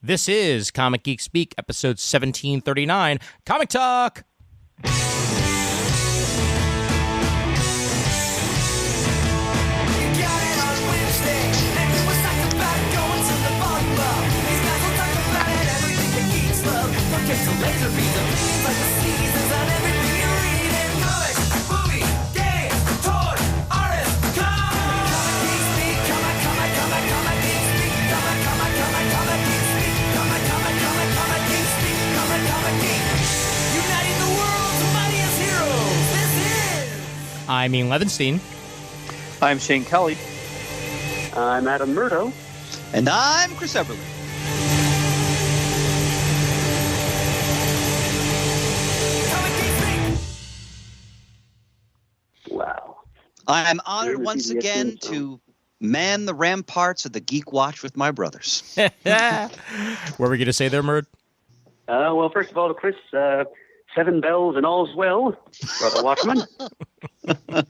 This is Comic Geek Speak, episode 1739, Comic Talk! I'm Ian Levinstein. I'm Shane Kelly. I'm Adam Murdo. And I'm Chris Everly. Wow. I am honored once again to man the ramparts of the Geek Watch with my brothers. What were we going to say there, Murd? Well, first of all, Chris, 7 bells and all's well, Brother Watchman.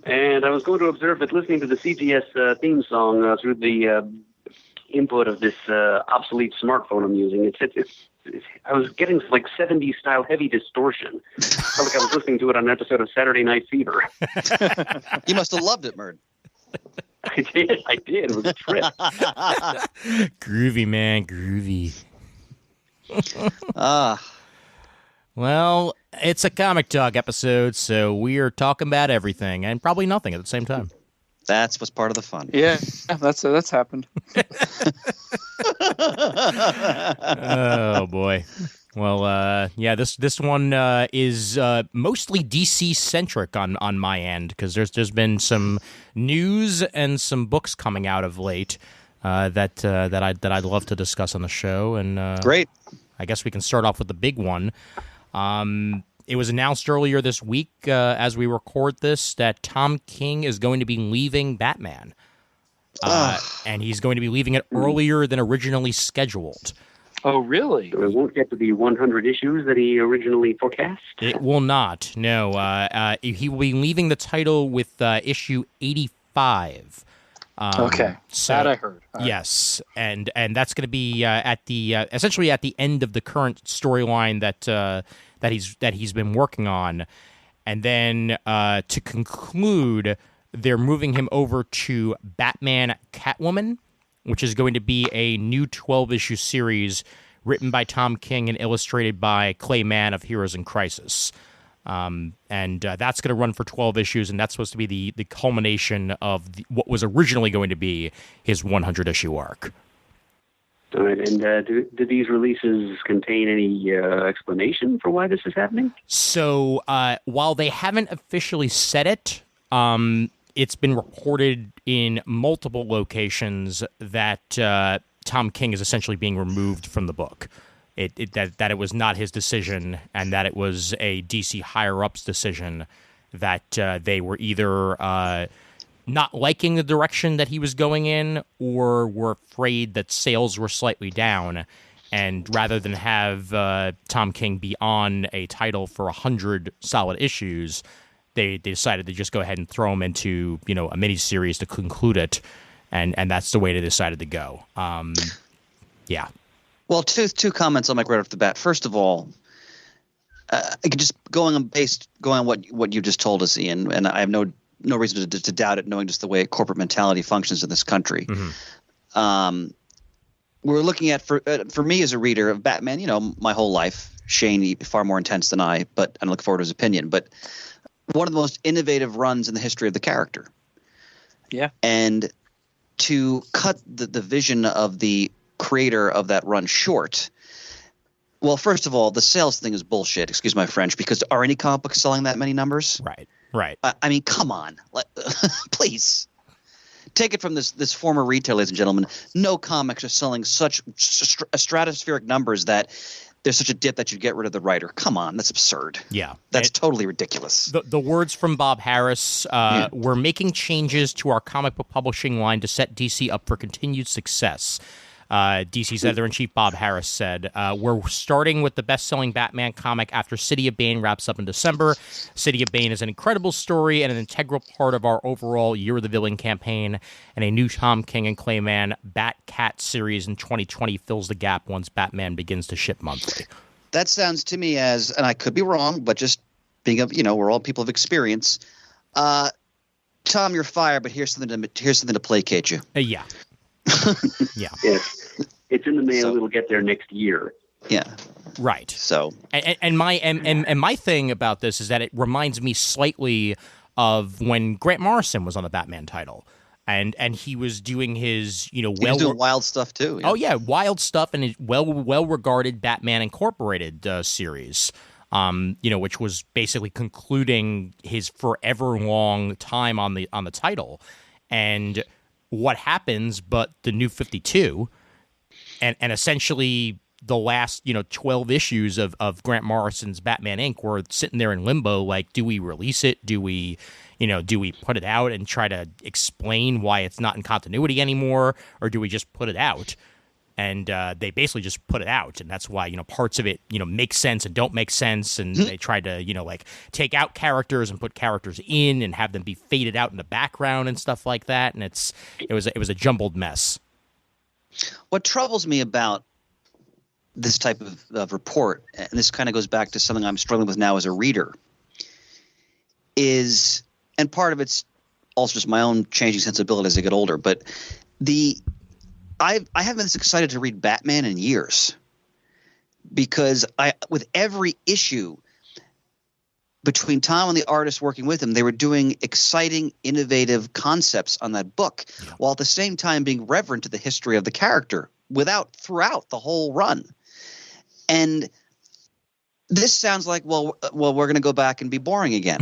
And I was going to observe that listening to the CGS theme song through the input of this obsolete smartphone I'm using, I was getting like 70s style heavy distortion. I felt like I was listening to it on an episode of Saturday Night Fever. You must have loved it, Murd. I did. It was a trip. Groovy, man, groovy. Well, it's a Comic Talk episode, so we are talking about everything and probably nothing at the same time. That's what's part of the fun. Yeah, that's happened. Oh boy. Well, yeah, this one is mostly DC centric on my end because there's been some news and some books coming out of late that I'd love to discuss on the show. And great. I guess we can start off with the big one. It was announced earlier this week, as we record this, that Tom King is going to be leaving Batman. And he's going to be leaving it earlier than originally scheduled. Oh, really? So it won't get to the 100 issues that he originally forecast? It will not, no. He will be leaving the title with issue 85. Okay, so, that I heard. All right. Yes, and that's going to be at the essentially at the end of the current storyline that he's been working on, and then to conclude, they're moving him over to Batman Catwoman, which is going to be a new 12-issue series written by Tom King and illustrated by Clay Mann of Heroes in Crisis. And that's going to run for 12 issues, and that's supposed to be the culmination of what was originally going to be his 100-issue arc. All right, and do these releases contain any explanation for why this is happening? So while they haven't officially said it, it's been reported in multiple locations that Tom King is essentially being removed from the book. That it was not his decision, and that it was a DC higher-ups decision, that they were either not liking the direction that he was going in, or were afraid that sales were slightly down, and rather than have Tom King be on a title for 100 solid issues, they decided to just go ahead and throw him into a miniseries to conclude it, and that's the way they decided to go. Yeah. Well, two comments I'll make right off the bat. First of all, I could just going on what you just told us, Ian, and I have no reason to doubt it, knowing just the way corporate mentality functions in this country. Mm-hmm. We're looking at for me as a reader of Batman, my whole life. Shane far more intense than I, but I look forward to his opinion. But one of the most innovative runs in the history of the character. Yeah, and to cut the vision of the creator of that run short. Well, first of all, the sales thing is bullshit. Excuse my French, because are any comic books selling that many numbers? Right. I mean, come on, please take it from this former retailer, ladies and gentlemen. No comics are selling such stratospheric numbers that there's such a dip that you get rid of the writer. Come on, that's absurd. Yeah, that's totally ridiculous. The words from Bob Harris: "We're making changes to our comic book publishing line to set DC up for continued success. DC's editor-in-chief Bob Harris said, we're starting with the best-selling Batman comic after City of Bane wraps up in December. City of Bane is an incredible story and an integral part of our overall Year of the Villain campaign, and a new Tom King and Clayman Bat-Cat series in 2020 fills the gap once Batman begins to ship monthly. That sounds to me as, and I could be wrong, but just being we're all people of experience. Tom, you're fired, but here's something to placate you. Yeah. Yeah. Yes. It's in the mail. So- It'll get there next year. Yeah. Right. So And my thing about this is that it reminds me slightly of when Grant Morrison was on the Batman title. And he was doing his, he was doing wild stuff too. Oh yeah, wild stuff in his well regarded Batman Incorporated series, which was basically concluding his forever long time on the title. And what happens? But the New 52, and essentially the last 12 issues of Grant Morrison's Batman Inc. were sitting there in limbo. Like, do we release it? Do we put it out and try to explain why it's not in continuity anymore, or do we just put it out? And they basically just put it out, and that's why parts of it make sense and don't make sense, and they tried to take out characters and put characters in and have them be faded out in the background and stuff like that, and it was a jumbled mess. what troubles me about this type of report, and this kind of goes back to something I'm struggling with now as a reader, is, and part of it's also just my own changing sensibility as I get older, but I haven't been this excited to read Batman in years, because with every issue between Tom and the artist working with him, they were doing exciting, innovative concepts on that book, while at the same time being reverent to the history of the character throughout the whole run. And this sounds like, well, we're going to go back and be boring again,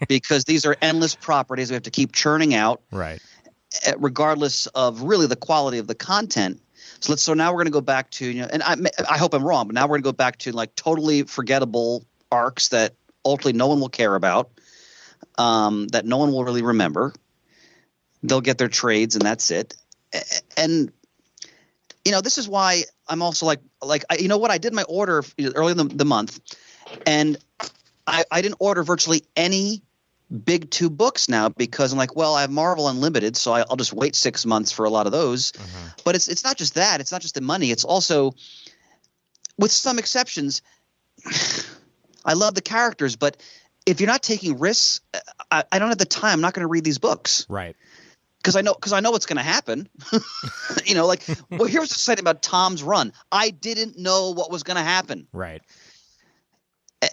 because these are endless properties we have to keep churning out, Right. regardless of really the quality of the content. So now we're going to go back to, and I hope I'm wrong, but now we're going to go back to like totally forgettable arcs that ultimately no one will care about, that no one will really remember. They'll get their trades and that's it. And this is why I'm also like I did my order early in the month, and I didn't order virtually any big 2 books now, because I'm like, well, I have Marvel Unlimited, so I'll just wait 6 months for a lot of those. But it's not just that. It's not just the money. It's also, with some exceptions, I love the characters, but if you're not taking risks, I don't have the time. I'm not going to read these books. Right. Because I know what's going to happen. Here's what's exciting about Tom's run. I didn't know what was going to happen. Right.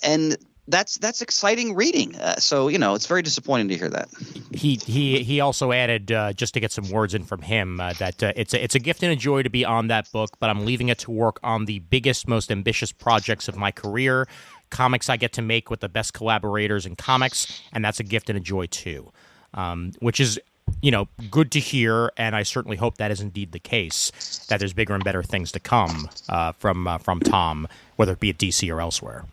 And that's exciting reading. So it's very disappointing to hear that. He also added, just to get some words in from him, that it's a gift and a joy to be on that book, but I'm leaving it to work on the biggest, most ambitious projects of my career, comics I get to make with the best collaborators in comics, and that's a gift and a joy too, which is good to hear, and I certainly hope that is indeed the case, that there's bigger and better things to come from Tom, whether it be at DC or elsewhere.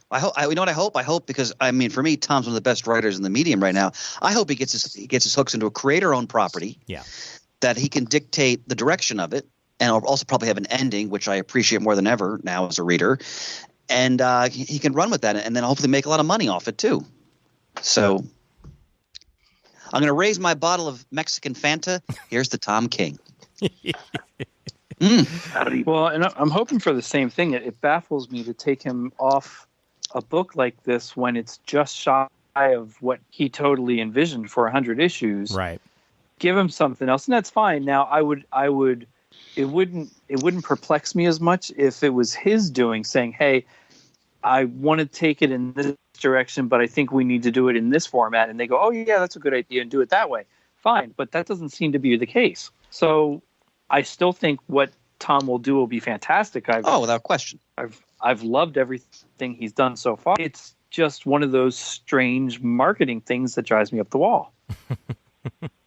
I hope. You know what I hope? I hope, because for me, Tom's one of the best writers in the medium right now. I hope he gets his hooks into a creator-owned property. Yeah. That he can dictate the direction of it, and also probably have an ending, which I appreciate more than ever now as a reader. And he can run with that, and then hopefully make a lot of money off it too. So I'm going to raise my bottle of Mexican Fanta. Here's the Tom King. Well, and I'm hoping for the same thing. It baffles me to take him off a book like this when it's just shy of what he totally envisioned for 100 issues. Right. Give him something else, and that's fine. Now, I would. It wouldn't perplex me as much if it was his doing, saying, "Hey, I want to take it in this direction, but I think we need to do it in this format." And they go, "Oh yeah, that's a good idea, and do it that way." Fine, but that doesn't seem to be the case. So I still think what Tom will do will be fantastic. Without question. I've loved everything he's done so far. It's just one of those strange marketing things that drives me up the wall.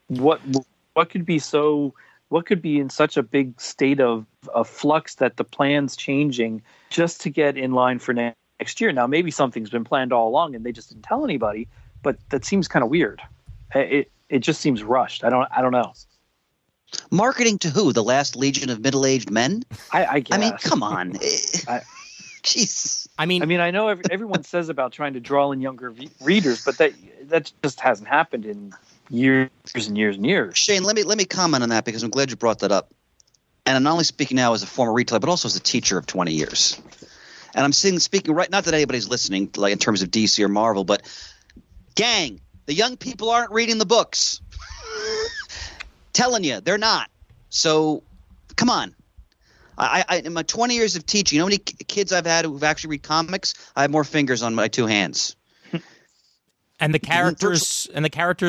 What could be in such a big state of flux that the plan's changing just to get in line for next year? Now, maybe something's been planned all along and they just didn't tell anybody, but that seems kind of weird. It just seems rushed. I don't know. Marketing to who? The last legion of middle-aged men? I guess. I mean, come on. Jeez. I mean, I know everyone says about trying to draw in younger readers, but that just hasn't happened in years and years and years. Shane, let me comment on that because I'm glad you brought that up. And I'm not only speaking now as a former retailer, but also as a teacher of 20 years. And I'm speaking right, not that anybody's listening, like in terms of DC or Marvel, but gang, the young people aren't reading the books. Telling you, they're not. So, come on. I in my 20 years of teaching, you know how many kids I've had who've actually read comics? I have more fingers on my two hands. And the characters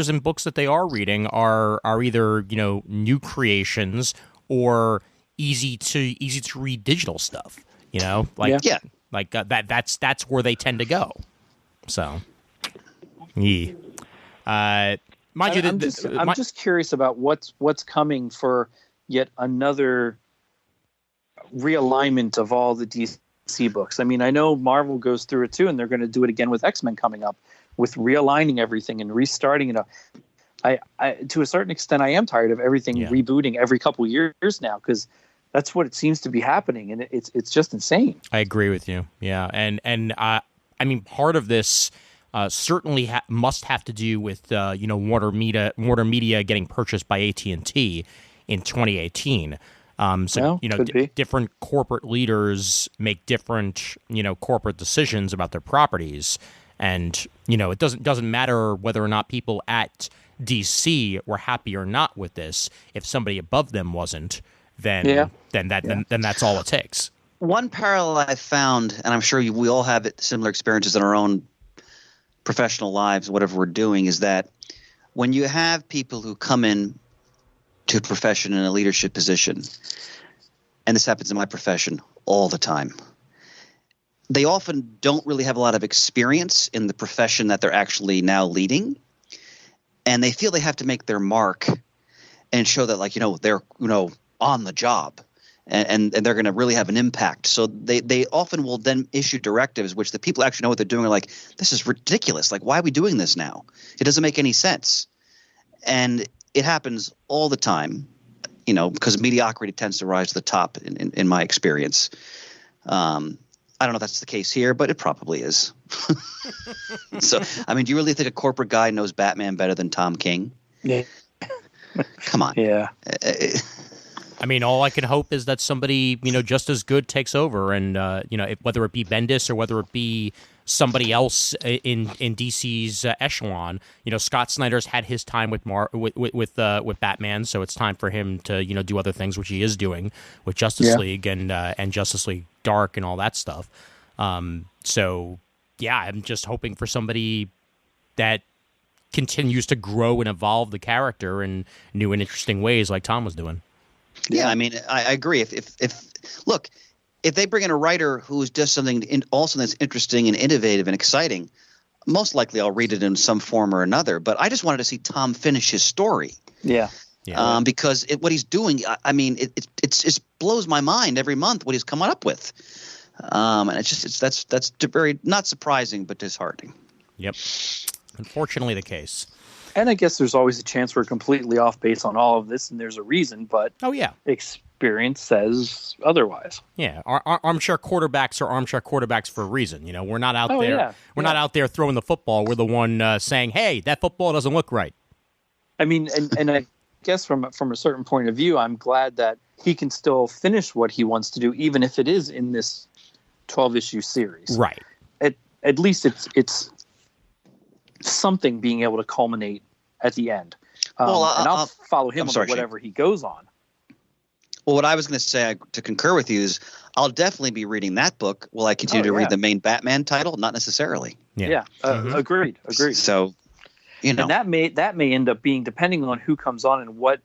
in books that they are reading are either, you know, new creations or easy to read digital stuff. You know, like that's where they tend to go. So, yeah. Mind you, I'm just curious about what's coming for yet another realignment of all the DC books. I mean, I know Marvel goes through it too, and they're going to do it again with X-Men coming up, with realigning everything and restarting it. I to a certain extent, I am tired of everything rebooting every couple years now, because that's what it seems to be happening, and it's just insane. I agree with you. Yeah, and I mean, part of this certainly must have to do with you know, Warner Media getting purchased by AT&T in 2018. So you know, different corporate leaders make different, you know, corporate decisions about their properties, and you know, it doesn't matter whether or not people at DC were happy or not with this. If somebody above them wasn't, then that's all it takes. One parallel I found, and I'm sure we all have similar experiences in our own professional lives, whatever we're doing, is that when you have people who come in to a profession in a leadership position, and this happens in my profession all the time, they often don't really have a lot of experience in the profession that they're actually now leading, and they feel they have to make their mark and show that, like, you know, they're, you know, on the job, and they're going to really have an impact. So they often will then issue directives which the people actually know what they're doing are like, this is ridiculous. Like, why are we doing this now? It doesn't make any sense. And it happens all the time, you know, because mediocrity tends to rise to the top in my experience. I don't know if that's the case here, but it probably is. So, I mean, do you really think a corporate guy knows Batman better than Tom King? Yeah. Come on. Yeah. I mean, all I can hope is that somebody, you know, just as good takes over, and you know, whether it be Bendis or whether it be somebody else in DC's echelon. You know, Scott Snyder's had his time with Batman, so it's time for him to, you know, do other things, which he is doing with Justice League and Justice League Dark and all that stuff. So yeah, I'm just hoping for somebody that continues to grow and evolve the character in new and interesting ways, like Tom was doing. Yeah, I mean, I agree. If they bring in a writer who does something also that's interesting and innovative and exciting, most likely I'll read it in some form or another. But I just wanted to see Tom finish his story. Yeah. Because what he's doing, I mean, it blows my mind every month what he's coming up with. And that's very not surprising, but disheartening. Yep. Unfortunately, the case. And I guess there's always a chance we're completely off base on all of this, and there's a reason. But experience says otherwise. Yeah, armchair quarterbacks are armchair quarterbacks for a reason. You know, we're not out there. Yeah. We're not out there throwing the football. We're the one saying, "Hey, that football doesn't look right." I mean, and I guess from a certain point of view, I'm glad that he can still finish what he wants to do, even if it is in this 12-issue series. Right. At least it's something being able to culminate at the end. And I'll follow him on whatever he goes on. Well, what I was going to say to concur with you is I'll definitely be reading that book. Will I continue to read the main Batman title? Not necessarily. Yeah. Agreed. So, you know, and that may end up being, depending on who comes on and what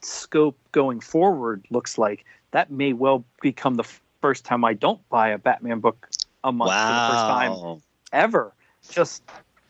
scope going forward looks like, that may well become the first time I don't buy a Batman book a month for the first time ever.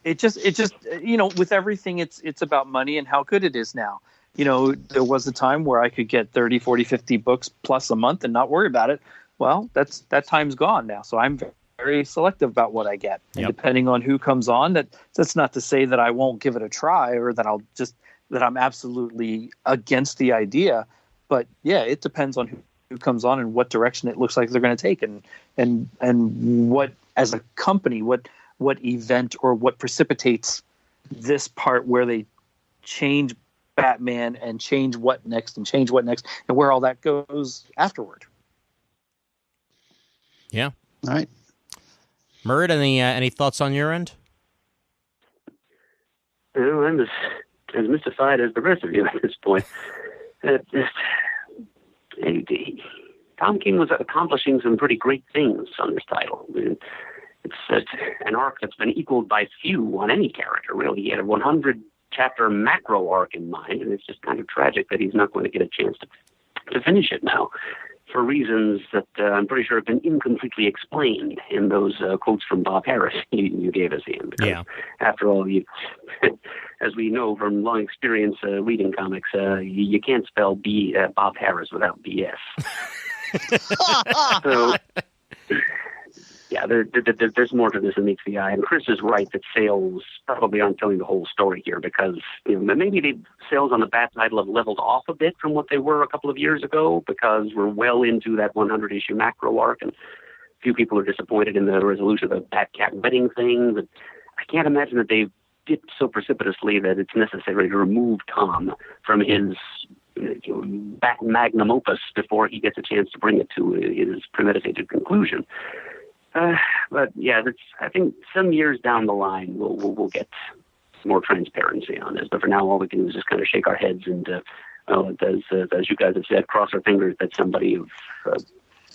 It just you know, with everything it's about money and how good it is now. You know, there was a time where I could get 30, 40, 50 books plus a month and not worry about it. Well, that time's gone now. So I'm very selective about what I get. And depending on who comes on, that's not to say that I won't give it a try or that I'll just that I'm absolutely against the idea. But yeah, it depends on who comes on and what direction it looks like they're going to take, and what, as a company, what event or what precipitates this part where they change Batman and change what next and where all that goes afterward. Yeah. All right. Murd, any thoughts on your end? Well, I'm as mystified as the rest of you at this point. Tom King was accomplishing some pretty great things on this title. It's an arc that's been equaled by few on any character, really. He had a 100-chapter macro arc in mind, and it's just kind of tragic that he's not going to get a chance to finish it now, for reasons that I'm pretty sure have been incompletely explained in those quotes from Bob Harris you gave us, Ian. Because after all, as we know from long experience reading comics, you can't spell Bob Harris without BS. So, yeah, there's more to this than meets the eye. And Chris is right that sales probably aren't telling the whole story here, because maybe sales on the Bat title have leveled off a bit from what they were a couple of years ago, because we're well into that 100-issue macro arc, and few people are disappointed in the resolution of the Bat-Cat wedding thing. But I can't imagine that they've dipped so precipitously that it's necessary to remove Tom from his Bat magnum opus before he gets a chance to bring it to his premeditated conclusion. But yeah, I think some years down the line we'll get more transparency on this. But for now, all we can do is just kind of shake our heads and, as you guys have said, cross our fingers that somebody of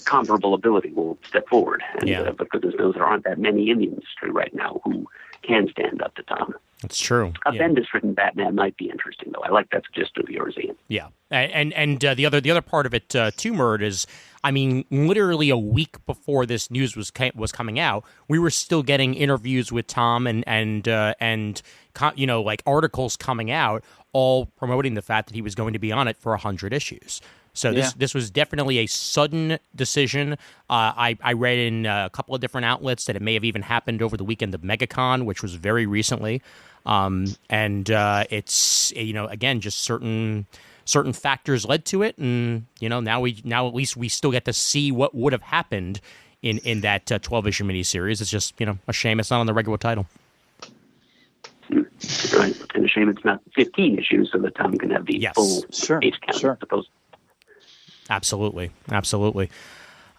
comparable ability will step forward. And but goodness knows there aren't that many in the industry right now who can stand up to Tom. That's true. A Bendis-written Batman might be interesting, though. I like that suggestion of yours, Ian. Yeah, and the other part of it, too, Murd, is, I mean, literally a week before this news was coming out, we were still getting interviews with Tom and like articles coming out, all promoting the fact that he was going to be on it for 100 issues. So this was definitely a sudden decision. I read in a couple of different outlets that it may have even happened over the weekend of MegaCon, which was very recently. It's again, just certain factors led to it, and now at least we still get to see what would have happened in that 12-issue miniseries. It's just a shame it's not on the regular title. Right, and a shame it's not 15 issues, so that Tom can have the full page count. Sure. Absolutely.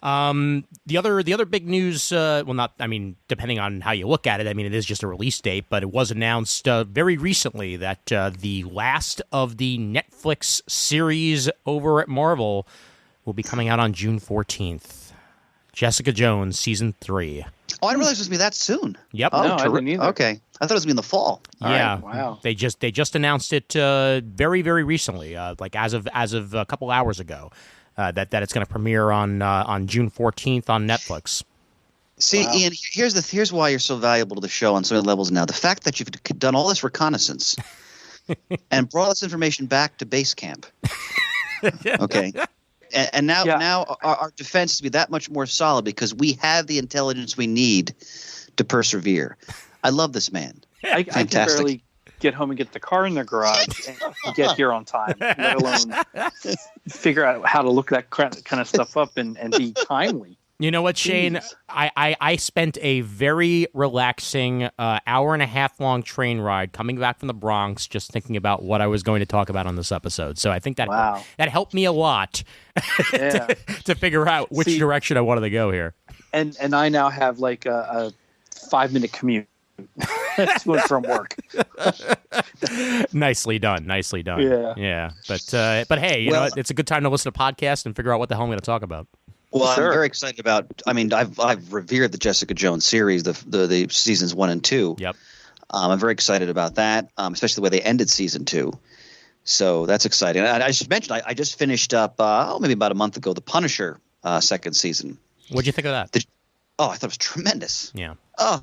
The other big news, depending on how you look at it, I mean, it is just a release date, but it was announced very recently that the last of the Netflix series over at Marvel will be coming out on June 14th. Jessica Jones, Season 3. Oh, I didn't realize it was going to be that soon. Yep. No, I didn't either. Okay. I thought it was going to be in the fall. Yeah. Right. Wow. They just announced it very, very recently, like as of a couple hours ago. That it's going to premiere on June 14th on Netflix. See, wow. Ian, here's why you're so valuable to the show on so many levels now. The fact that you've done all this reconnaissance and brought this information back to base camp. Okay. And now our defense is to be that much more solid because we have the intelligence we need to persevere. I love this man. I can barely get home and get the car in the garage and get here on time, let alone figure out how to look that kind of stuff up and be timely. You know what, Shane? Jeez. I spent a very relaxing hour and a half long train ride coming back from the Bronx just thinking about what I was going to talk about on this episode. So I think that helped me a lot to figure out which direction I wanted to go here. And I now have like a 5-minute commute to and from work. Nicely done. Yeah. But hey, you know what? It's a good time to listen to podcasts and figure out what the hell I'm going to talk about. Well, sure. I'm very excited about. I mean, I've revered the Jessica Jones series, the seasons 1 and 2. Yep. I'm very excited about that, especially the way they ended season 2. So that's exciting. And I just mentioned I just finished up maybe about a month ago the Punisher second season. What'd you think of that? I thought it was tremendous. Yeah. Oh.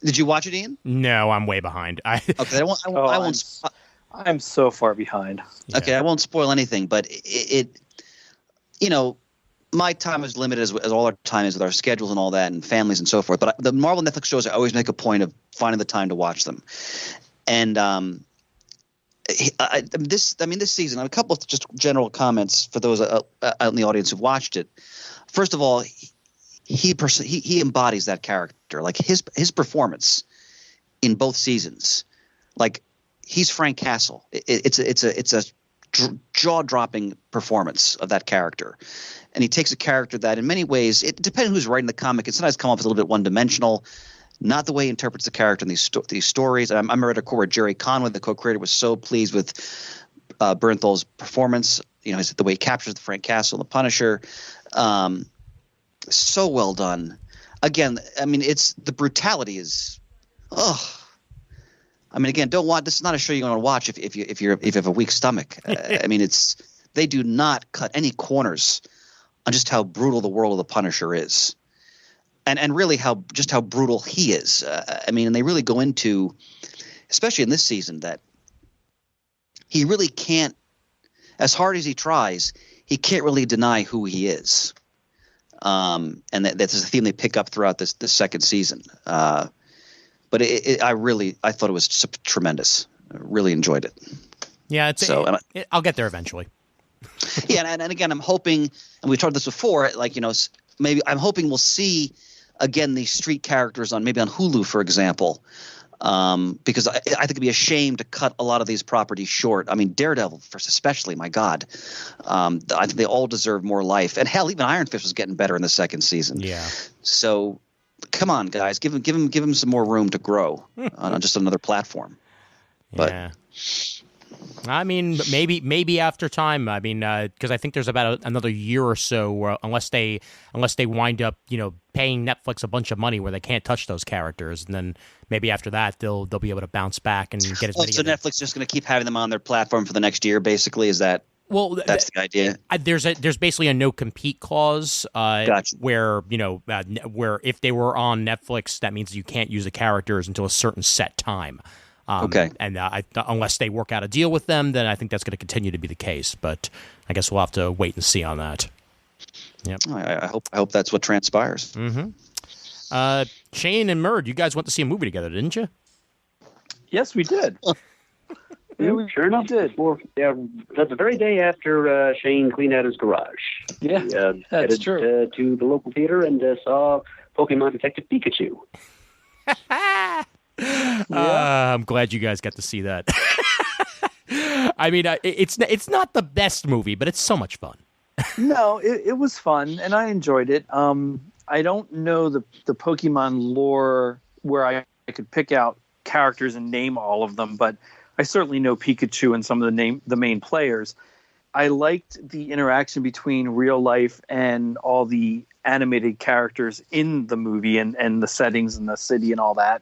Did you watch it, Ian? No, I'm way behind. Okay, I won't. I'm so far behind. Yeah. Okay, I won't spoil anything, but it my time is limited as all our time is with our schedules and all that and families and so forth. But the Marvel Netflix shows, I always make a point of finding the time to watch them. And this season, a couple of just general comments for those out in the audience who've watched it. First of all, he embodies that character. Like his performance in both seasons, like he's Frank Castle. It's a jaw-dropping performance of that character, and he takes a character that, in many ways, it depends who's writing the comic. It sometimes come off as a little bit one-dimensional. Not the way he interprets the character in these stories. I remember at a core where Jerry Conway, the co-creator, was so pleased with Bernthal's performance. The way he captures the Frank Castle, the Punisher, so well done. Again, it's the brutality is, again, don't watch. This is not a show you're going to watch if you have a weak stomach. They do not cut any corners on just how brutal the world of the Punisher is. And really how brutal he is. And they really go into, especially in this season, that he really can't, as hard as he tries, he can't really deny who he is. And that's a theme they pick up throughout this second season. But I thought it was tremendous. I really enjoyed it. Yeah, I'll get there eventually. Yeah, and again, I'm hoping, and we've talked this before, maybe I'm hoping we'll see again these street characters on Hulu, for example, because I think it'd be a shame to cut a lot of these properties short. Daredevil first, especially, my God, I think they all deserve more life. And hell, even Iron Fist was getting better in the second season. Yeah. So come on, guys, give him some more room to grow on just another platform. But. Yeah. Maybe after time. Because I think there's about another year or so, unless they wind up, paying Netflix a bunch of money where they can't touch those characters, and then maybe after that they'll be able to bounce back and get as many. So Netflix is just going to keep having them on their platform for the next year, basically. Is that? Well, that's the idea. There's basically a no compete clause, gotcha. Where where if they were on Netflix, that means you can't use the characters until a certain set time. Okay. And unless they work out a deal with them, then I think that's going to continue to be the case. But I guess we'll have to wait and see on that. Yep. I hope that's what transpires. Mm-hmm. Shane and Murd, you guys went to see a movie together, didn't you? Yes, we did. Yeah, sure enough, did. That's the very day after Shane cleaned out his garage. Yeah, that's true. To the local theater and saw Pokemon Detective Pikachu. I'm glad you guys got to see that. It's not the best movie, but it's so much fun. No, it was fun, and I enjoyed it. I don't know the Pokemon lore where I could pick out characters and name all of them, but I certainly know Pikachu and some of the main players. I liked the interaction between real life and all the animated characters in the movie and the settings and the city and all that.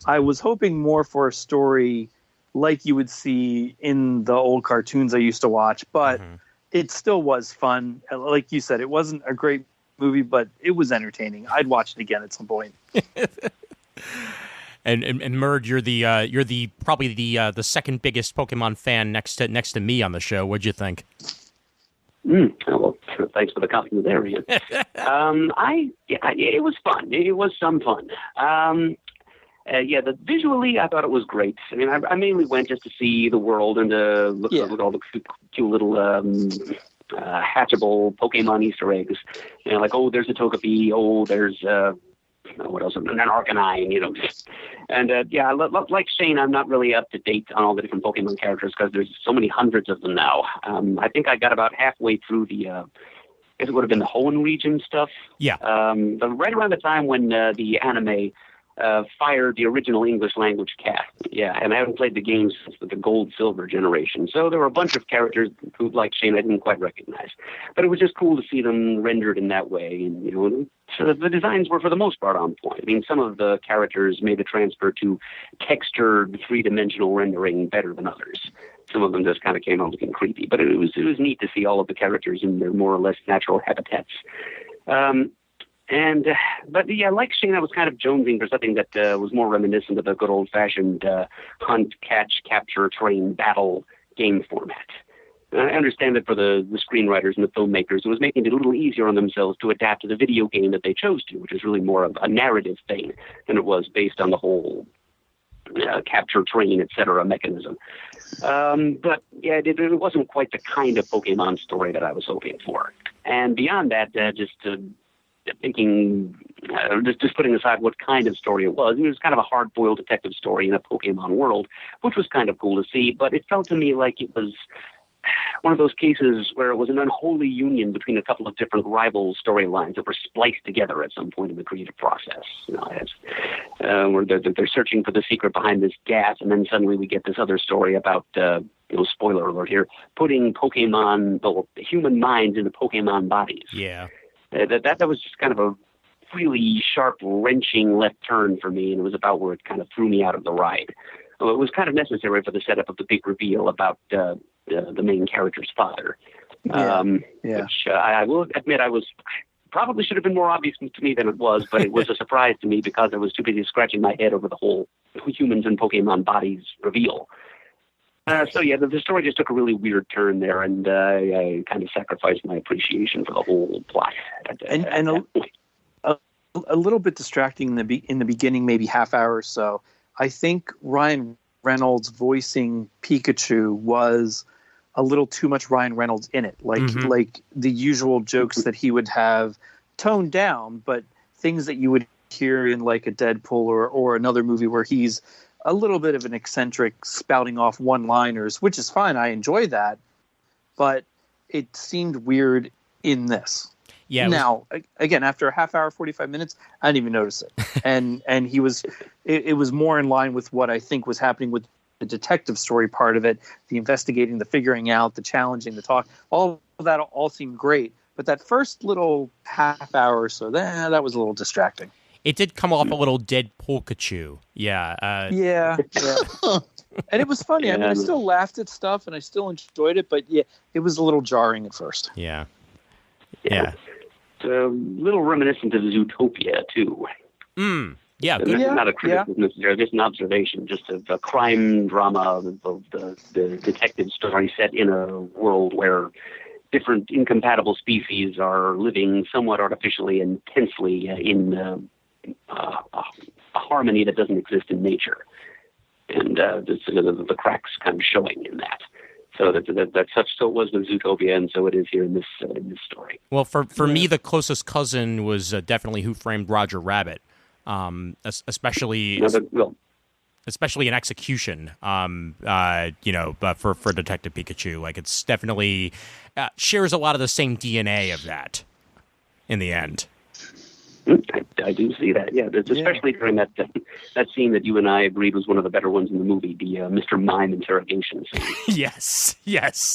I was hoping more for a story like you would see in the old cartoons I used to watch, but it still was fun. Like you said, it wasn't a great movie, but it was entertaining. I'd watch it again at some point. And Murd, you're probably the second biggest Pokemon fan next to me on the show. What'd you think? Well, thanks for the compliment there, Ian. It was fun. It was some fun. Visually, I thought it was great. I mainly went just to see the world and to look at all the cute little hatchable Pokemon Easter eggs. There's a Togepi. There's what else? An Arcanine. And like Shane, I'm not really up to date on all the different Pokemon characters because there's so many hundreds of them now. I think I got about halfway through the. I guess it would have been the Hoenn region stuff. Yeah. But right around the time when the anime fired the original English language cast. Yeah, and I haven't played the game since the Gold Silver generation. So there were a bunch of characters who, like Shane, I didn't quite recognize. But it was just cool to see them rendered in that way. And, so the designs were, for the most part, on point. Some of the characters made the transfer to textured, three-dimensional rendering better than others. Some of them just kind of came out looking creepy. But it was neat to see all of the characters in their more or less natural habitats. Like Shane, I was kind of jonesing for something that was more reminiscent of the good old-fashioned hunt, catch, capture, train, battle game format. And I understand that for the screenwriters and the filmmakers, it was making it a little easier on themselves to adapt to the video game that they chose to, which is really more of a narrative thing than it was based on the whole capture, train, etc. mechanism. But yeah, it wasn't quite the kind of Pokemon story that I was hoping for. And beyond that, thinking, just putting aside what kind of story it was kind of a hard-boiled detective story in a Pokemon world, which was kind of cool to see. But it felt to me like it was one of those cases where it was an unholy union between a couple of different rival storylines that were spliced together at some point in the creative process. Where they're searching for the secret behind this gas, and then suddenly we get this other story about, spoiler alert here, putting human minds into Pokemon bodies. Yeah. That was just kind of a really sharp, wrenching left turn for me, and it was about where it kind of threw me out of the ride. Well, it was kind of necessary for the setup of the big reveal about the main character's father. Which I will admit probably should have been more obvious to me than it was, but it was a surprise to me because I was too busy scratching my head over the whole humans and Pokemon bodies reveal. The story just took a really weird turn there, and I kind of sacrificed my appreciation for the whole plot. A little bit distracting in the beginning, maybe half hour or so. I think Ryan Reynolds voicing Pikachu was a little too much Ryan Reynolds in it, like the usual jokes that he would have toned down, but things that you would hear in like a Deadpool or another movie where he's a little bit of an eccentric spouting off one-liners, which is fine. I enjoy that, but it seemed weird in this. Yeah. Now, again, after a half hour, 45 minutes, I didn't even notice it. And he was, it was more in line with what I think was happening with the detective story part of it, the investigating, the figuring out, the challenging, the talk, all of that all seemed great. But that first little half hour or so, that was a little distracting. It did come off a little dead Pikachu. Yeah. Yeah. And it was funny. I mean, I still laughed at stuff and I still enjoyed it, but yeah, it was a little jarring at first. Yeah. It's a little reminiscent of Zootopia, too. Yeah, good. Not a criticism necessarily, just an observation, just of a crime drama of the detective story set in a world where different incompatible species are living somewhat artificially and tensely in a harmony that doesn't exist in nature. And the cracks kind of showing in that. So that such so it was with Zootopia, and so it is here in this story. Well, for me, the closest cousin was definitely Who Framed Roger Rabbit, especially in execution. For Detective Pikachu, like it's definitely shares a lot of the same DNA of that. In the end. I do see that, especially during that scene that you and I agreed was one of the better ones in the movie, the Mr. Mime interrogation scene. Yes,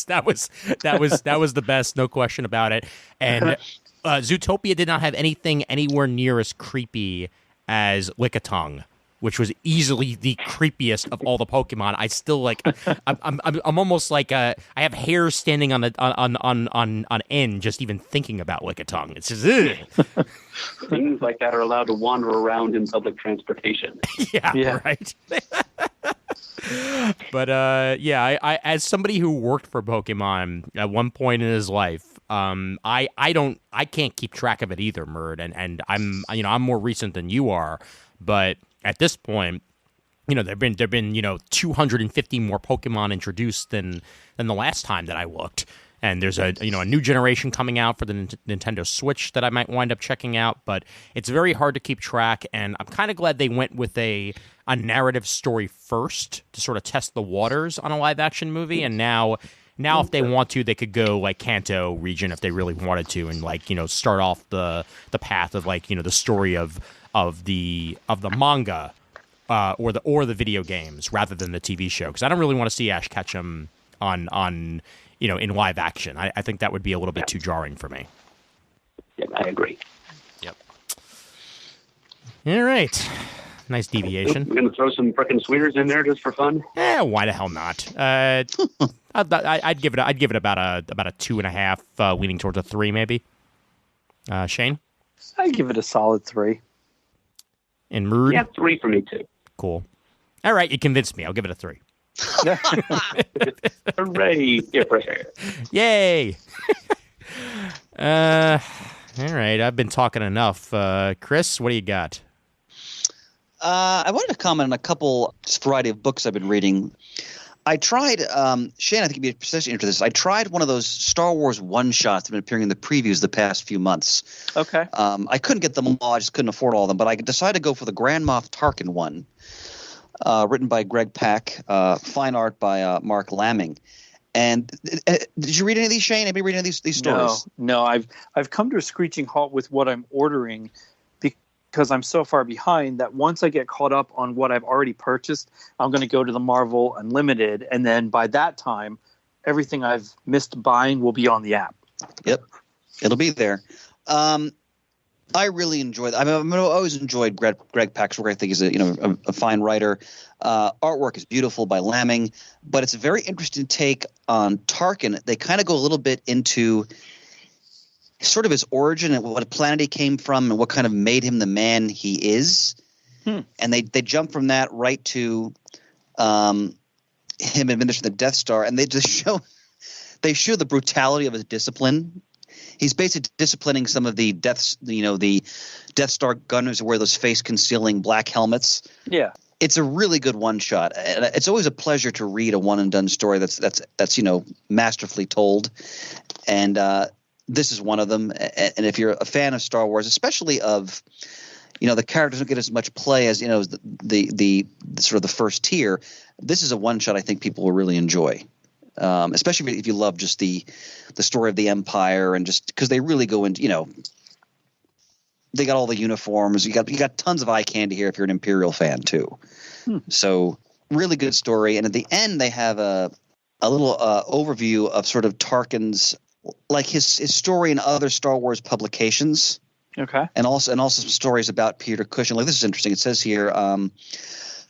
that was the best, no question about it. And Zootopia did not have anything anywhere near as creepy as Lickitung, which was easily the creepiest of all the Pokemon. I still I'm almost like I have hairs standing on end just even thinking about Lickitung. It's just ugh. Things like that are allowed to wander around in public transportation. Yeah. Right. But I as somebody who worked for Pokemon at one point in his life, I can't keep track of it either, Murd, and I'm more recent than you are, but at this point, there've been 250 more Pokemon introduced than the last time that I looked, and there's a new generation coming out for the Nintendo Switch that I might wind up checking out. But it's very hard to keep track, and I'm kind of glad they went with a narrative story first to sort of test the waters on a live action movie, and now if they want to, they could go like Kanto region if they really wanted to, and start off the path of the story of the manga or the video games rather than the TV show, because I don't really want to see Ash Ketchum on in live action. I think that would be a little bit too jarring for me. Yeah, I agree. Yep. All right. Nice deviation. We're going to throw some frickin' sweeters in there just for fun. Why the hell not? I'd give it about a 2.5, leaning towards a 3 maybe. Shane, I'd give it a solid 3. And Mood? Yeah, 3 for me too. Cool. All right, you convinced me. I'll give it a 3. Hooray! Yay! All right, I've been talking enough. Chris, what do you got? I wanted to comment on a couple variety of books I've been reading. I tried, Shane, I think you'd be especially interested in this. I tried one of those Star Wars one-shots that have been appearing in the previews the past few months. Okay. I couldn't get them all. I just couldn't afford all of them. But I decided to go for the Grand Moff Tarkin one, written by Greg Pak, fine art by Mark Lamming. And did you read any of these, Shane? Anybody read any of these stories? No. I've come to a screeching halt with what I'm ordering because I'm so far behind that once I get caught up on what I've already purchased, I'm going to go to the Marvel Unlimited, and then by that time, everything I've missed buying will be on the app. Yep, it'll be there. I really enjoyed. I've always enjoyed Greg Pak's work. I think he's a fine writer. Artwork is beautiful by Lamming, but it's a very interesting take on Tarkin. They kind of go a little bit into sort of his origin and what planet he came from and what kind of made him the man he is. And they jump from that right to him administering the Death Star, and they just show the brutality of his discipline. He's basically disciplining some of the the Death Star gunners who wear those face-concealing black helmets. Yeah, it's a really good one-shot. And it's always a pleasure to read a one-and-done story that's masterfully told. And this is one of them. And if you're a fan of Star Wars, especially of the characters don't get as much play as the sort of the first tier, this is a one-shot I think people will really enjoy. Especially if you love just the story of the Empire and just because they really go into they got all the uniforms. You got tons of eye candy here if you're an Imperial fan too. So really good story. And at the end they have a little overview of sort of Tarkin's like his story in other Star Wars publications. Okay. And also some stories about Peter Cushing. Like this is interesting. It says here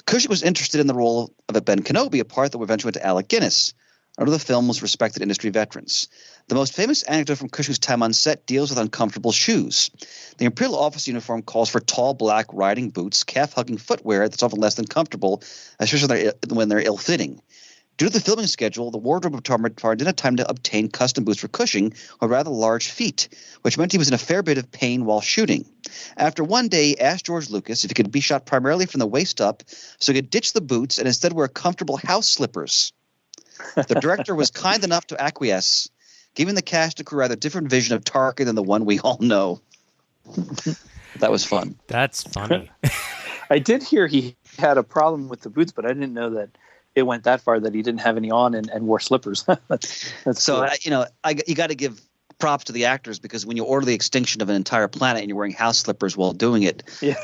Cushing was interested in the role of Ben Kenobi, a part that eventually went to Alec Guinness. Under the film was respected industry veterans. The most famous anecdote from Cushing's time on set deals with uncomfortable shoes. The Imperial officer uniform calls for tall black riding boots, calf-hugging footwear that's often less than comfortable, especially when they're ill-fitting. Due to the filming schedule, the wardrobe department didn't have time to obtain custom boots for Cushing, who had rather large feet, which meant he was in a fair bit of pain while shooting. After one day, he asked George Lucas if he could be shot primarily from the waist up so he could ditch the boots and instead wear comfortable house slippers. The director was kind enough to acquiesce, giving the cast and crew a rather different vision of Tarkin than the one we all know. That was fun. That's funny. I did hear he had a problem with the boots, but I didn't know that it went that far that he didn't have any on and wore slippers. That's so cool. You got to give props to the actors because when you order the extinction of an entire planet and you're wearing house slippers while doing it, it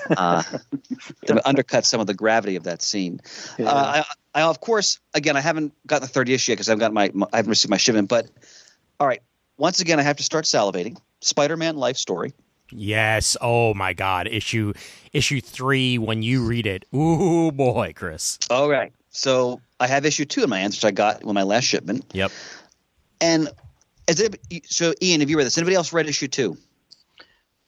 undercuts some of the gravity of that scene. Yeah. I of course, again, I haven't got the third issue yet because I haven't received my shipment. But all right, once again, I have to start salivating. Spider-Man life story. Yes. Oh my God. Issue 3. When you read it, ooh boy, Chris. All right. So I have issue 2 in my hands, which I got with my last shipment. Yep. And so Ian, have you read this? Anybody else read issue 2?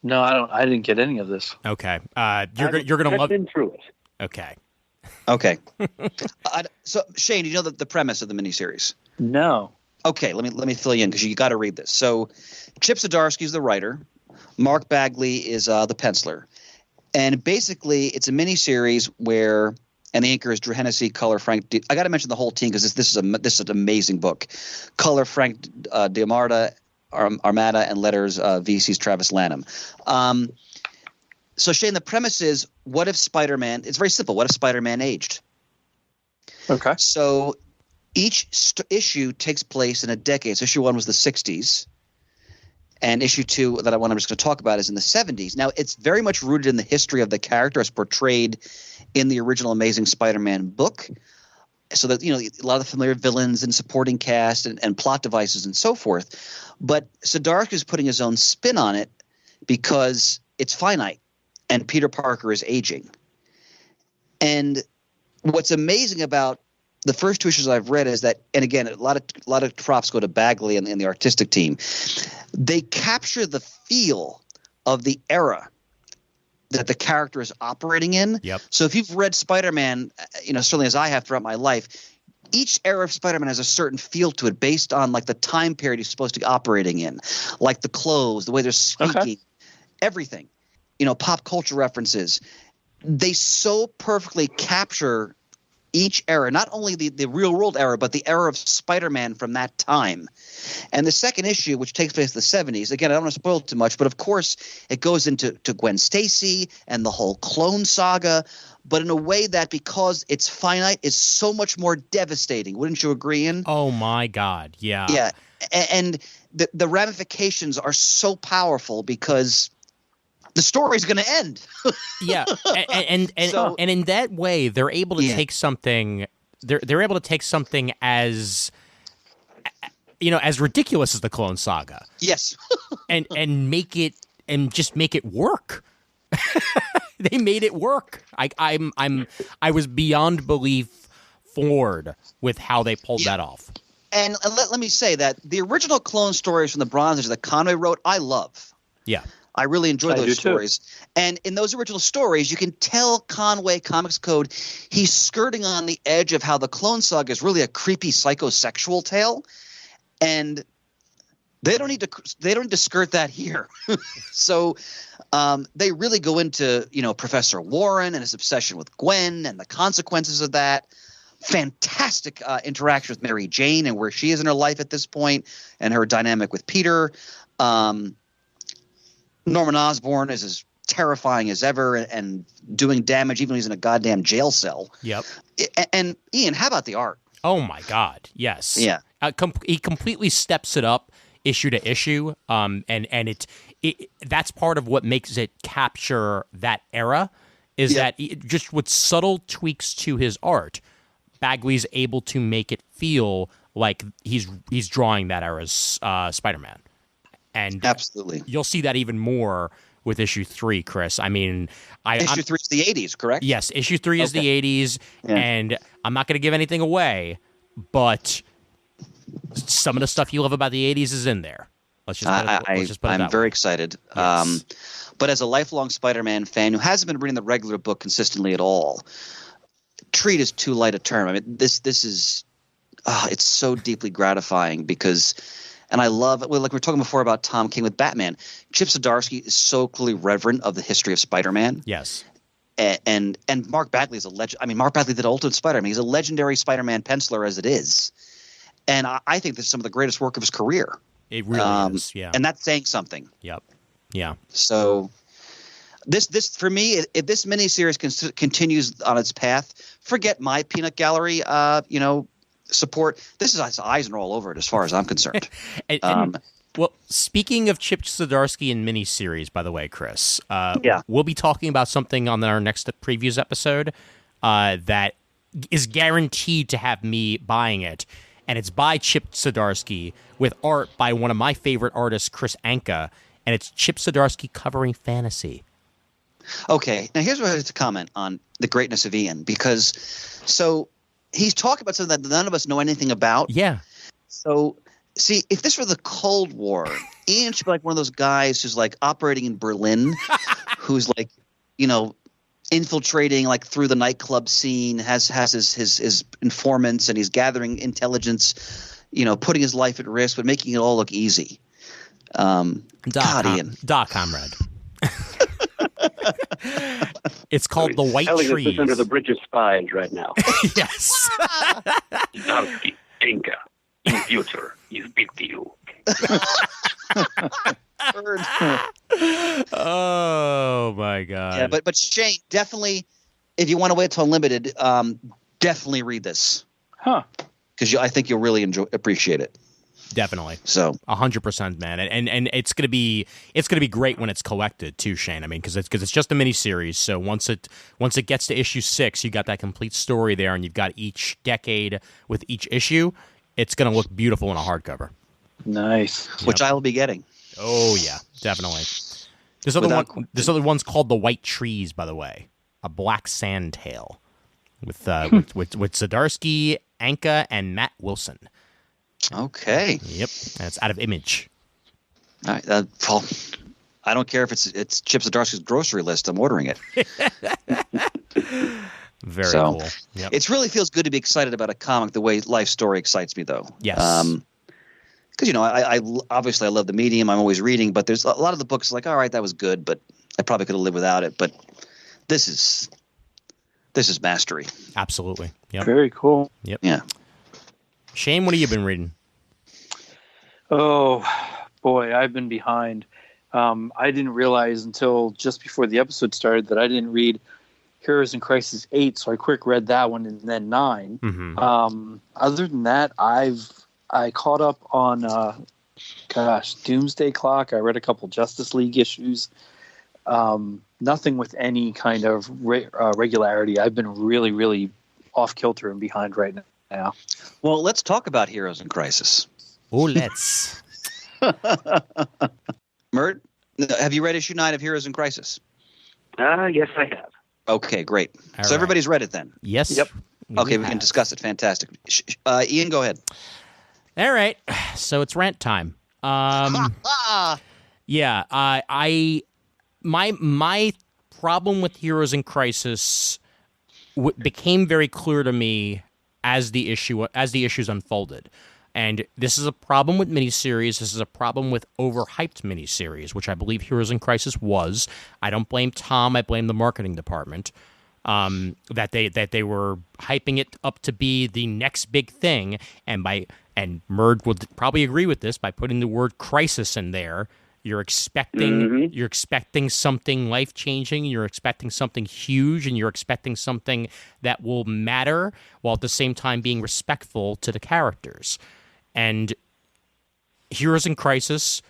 No, I don't. I didn't get any of this. Okay. You're gonna love. Been through it. Okay. Okay. So Shane, do you know the premise of the miniseries? No. Okay. Let me fill you in because you got to read this. So Chip Zdarsky is the writer. Mark Bagley is the penciler, and basically it's a miniseries where. And the inker is Drew Hennessy, color Frank. I got to mention the whole team because this is an amazing book. Color Frank Armada, and letters VC's Travis Lanham. So Shane, the premise is: what if Spider-Man? It's very simple. What if Spider-Man aged? Okay. So each issue takes place in a decade. So issue 1 was the 60s. And issue 2 that I'm just going to talk about is in the 70s. Now, it's very much rooted in the history of the character as portrayed in the original Amazing Spider-Man book. So that, a lot of the familiar villains and supporting cast and plot devices and so forth. But Zdarsky is putting his own spin on it because it's finite and Peter Parker is aging. And what's amazing about the first 2 issues I've read is that, and again, a lot of props go to Bagley and the artistic team. They capture the feel of the era that the character is operating in. Yep. So if you've read Spider-Man, certainly as I have throughout my life, each era of Spider-Man has a certain feel to it based on like the time period he's supposed to be operating in, like the clothes, the way they're speaking, everything, pop culture references. they so perfectly capture each era, not only the real world era, but the era of Spider-Man from that time. And the second issue, which takes place in the 70s, again, I don't want to spoil it too much, but of course it goes into Gwen Stacy and the whole clone saga, but in a way that, because it's finite, is so much more devastating. Wouldn't you agree, Ian? Oh my God. Yeah. Yeah. And the ramifications are so powerful because the story's going to end. Yeah, and in that way, they're able to take something. They're able to take something as, as ridiculous as the Clone Saga. Yes, and make it work. They made it work. I was beyond belief floored with how they pulled that off. And let me say that the original Clone stories from the Bronze Age that Conway wrote, I love. Yeah. I really enjoy those stories. Too. And in those original stories, you can tell Conway Comics Code, he's skirting on the edge of how the Clone Saga is really a creepy psychosexual tale. And they don't need to skirt that here. So they really go into, Professor Warren and his obsession with Gwen and the consequences of that. Fantastic interaction with Mary Jane and where she is in her life at this point and her dynamic with Peter. Norman Osborn is as terrifying as ever and doing damage even when he's in a goddamn jail cell. Yep. And Ian, how about the art? Oh my God, yes. Yeah. He completely steps it up issue to issue, and it that's part of what makes it capture that era is that just with subtle tweaks to his art, Bagley's able to make it feel like he's drawing that era's Spider-Man. And absolutely, you'll see that even more with issue 3, Chris. I mean, issue 3 is the 80s, correct? Yes, issue 3 is the 80s, and I'm not going to give anything away, but some of the stuff you love about the 80s is in there. Let's just put it I'm that very way. excited. Yes. But as a lifelong Spider-Man fan who hasn't been reading the regular book consistently at all, treat is too light a term. I mean, this is it's so deeply gratifying because. And I love it. Like we were talking before about Tom King with Batman. Chip Zdarsky is so clearly reverent of the history of Spider-Man. Yes. And Mark Bagley is a legend. I mean, Mark Bagley did Ultimate Spider-Man. He's a legendary Spider-Man penciler as it is. And I think this is some of the greatest work of his career. It really is, yeah. And that's saying something. Yep. Yeah. So this for me, if this miniseries continues on its path, forget my peanut gallery, support. This is eyes and all over it as far as I'm concerned. Well, speaking of Chip Zdarsky and miniseries, by the way, Chris, Yeah. we'll be talking about something on our next previews episode that is guaranteed to have me buying it, and it's by Chip Zdarsky with art by one of my favorite artists, Chris Anka, and it's Chip Zdarsky covering fantasy. Okay, now here's what I have to comment on the greatness of Ian, because he's talking about something that none of us know anything about. Yeah. So, see, if this were the Cold War, Ian should be like one of those guys who's like operating in Berlin, who's like, infiltrating like through the nightclub scene, has his informants, and he's gathering intelligence, putting his life at risk, but making it all look easy. Ian. Comrade. It's called The White Telling Trees. us this under the bridge of spies right now. Yes. Zdarsky, Inca, in future is big deal. Oh my God. Yeah, but Shane, definitely, if you want to wait till Unlimited, definitely read this. Huh. Because I think you'll really appreciate it. Definitely. So 100%, man, and it's gonna be great when it's collected too, Shane. I mean, because it's just a mini series. So once it gets to issue 6, you got that complete story there, and you've got each decade with each issue. It's gonna look beautiful in a hardcover. Nice. Which I will be getting. Oh yeah, definitely. This other one's called The White Trees, by the way, a black sand tale with Zdarsky, Anka, and Matt Wilson. Okay. Yep, and it's out of Image. All right. Well, I don't care if it's Chip Zdarsky's grocery list. I'm ordering it. Very cool. Yep. It really feels good to be excited about a comic the way Life Story excites me, though. Yes. Because I obviously I love the medium. I'm always reading, but there's a lot of the books like, all right, that was good, but I probably could have lived without it. But This is mastery. Absolutely. Yep. Very cool. Yep. Yeah. Shane, what have you been reading? Oh, boy, I've been behind. I didn't realize until just before the episode started that I didn't read Heroes in Crisis 8, so I quick read that one and then 9. Mm-hmm. Other than that, I caught up on, Doomsday Clock. I read a couple Justice League issues. Nothing with any kind of regularity. I've been really, really off kilter and behind right now. Well, let's talk about Heroes in Crisis. Oh, let's. Mert, have you read issue 9 of Heroes in Crisis? Yes, I have. Okay, great. All so right. everybody's read it then? Yes. Yep. Okay, we can discuss it. Fantastic. Ian, go ahead. All right. So it's rant time. Yeah. My problem with Heroes in Crisis became very clear to me as the issues unfolded. And this is a problem with miniseries. This is a problem with overhyped miniseries, which I believe Heroes in Crisis was. I don't blame Tom. I blame the marketing department. That they were hyping it up to be the next big thing, and Merd would probably agree with this, by putting the word crisis in there, you're expecting something life-changing, you're expecting something huge, and you're expecting something that will matter, while at the same time being respectful to the characters. And Heroes in Crisis,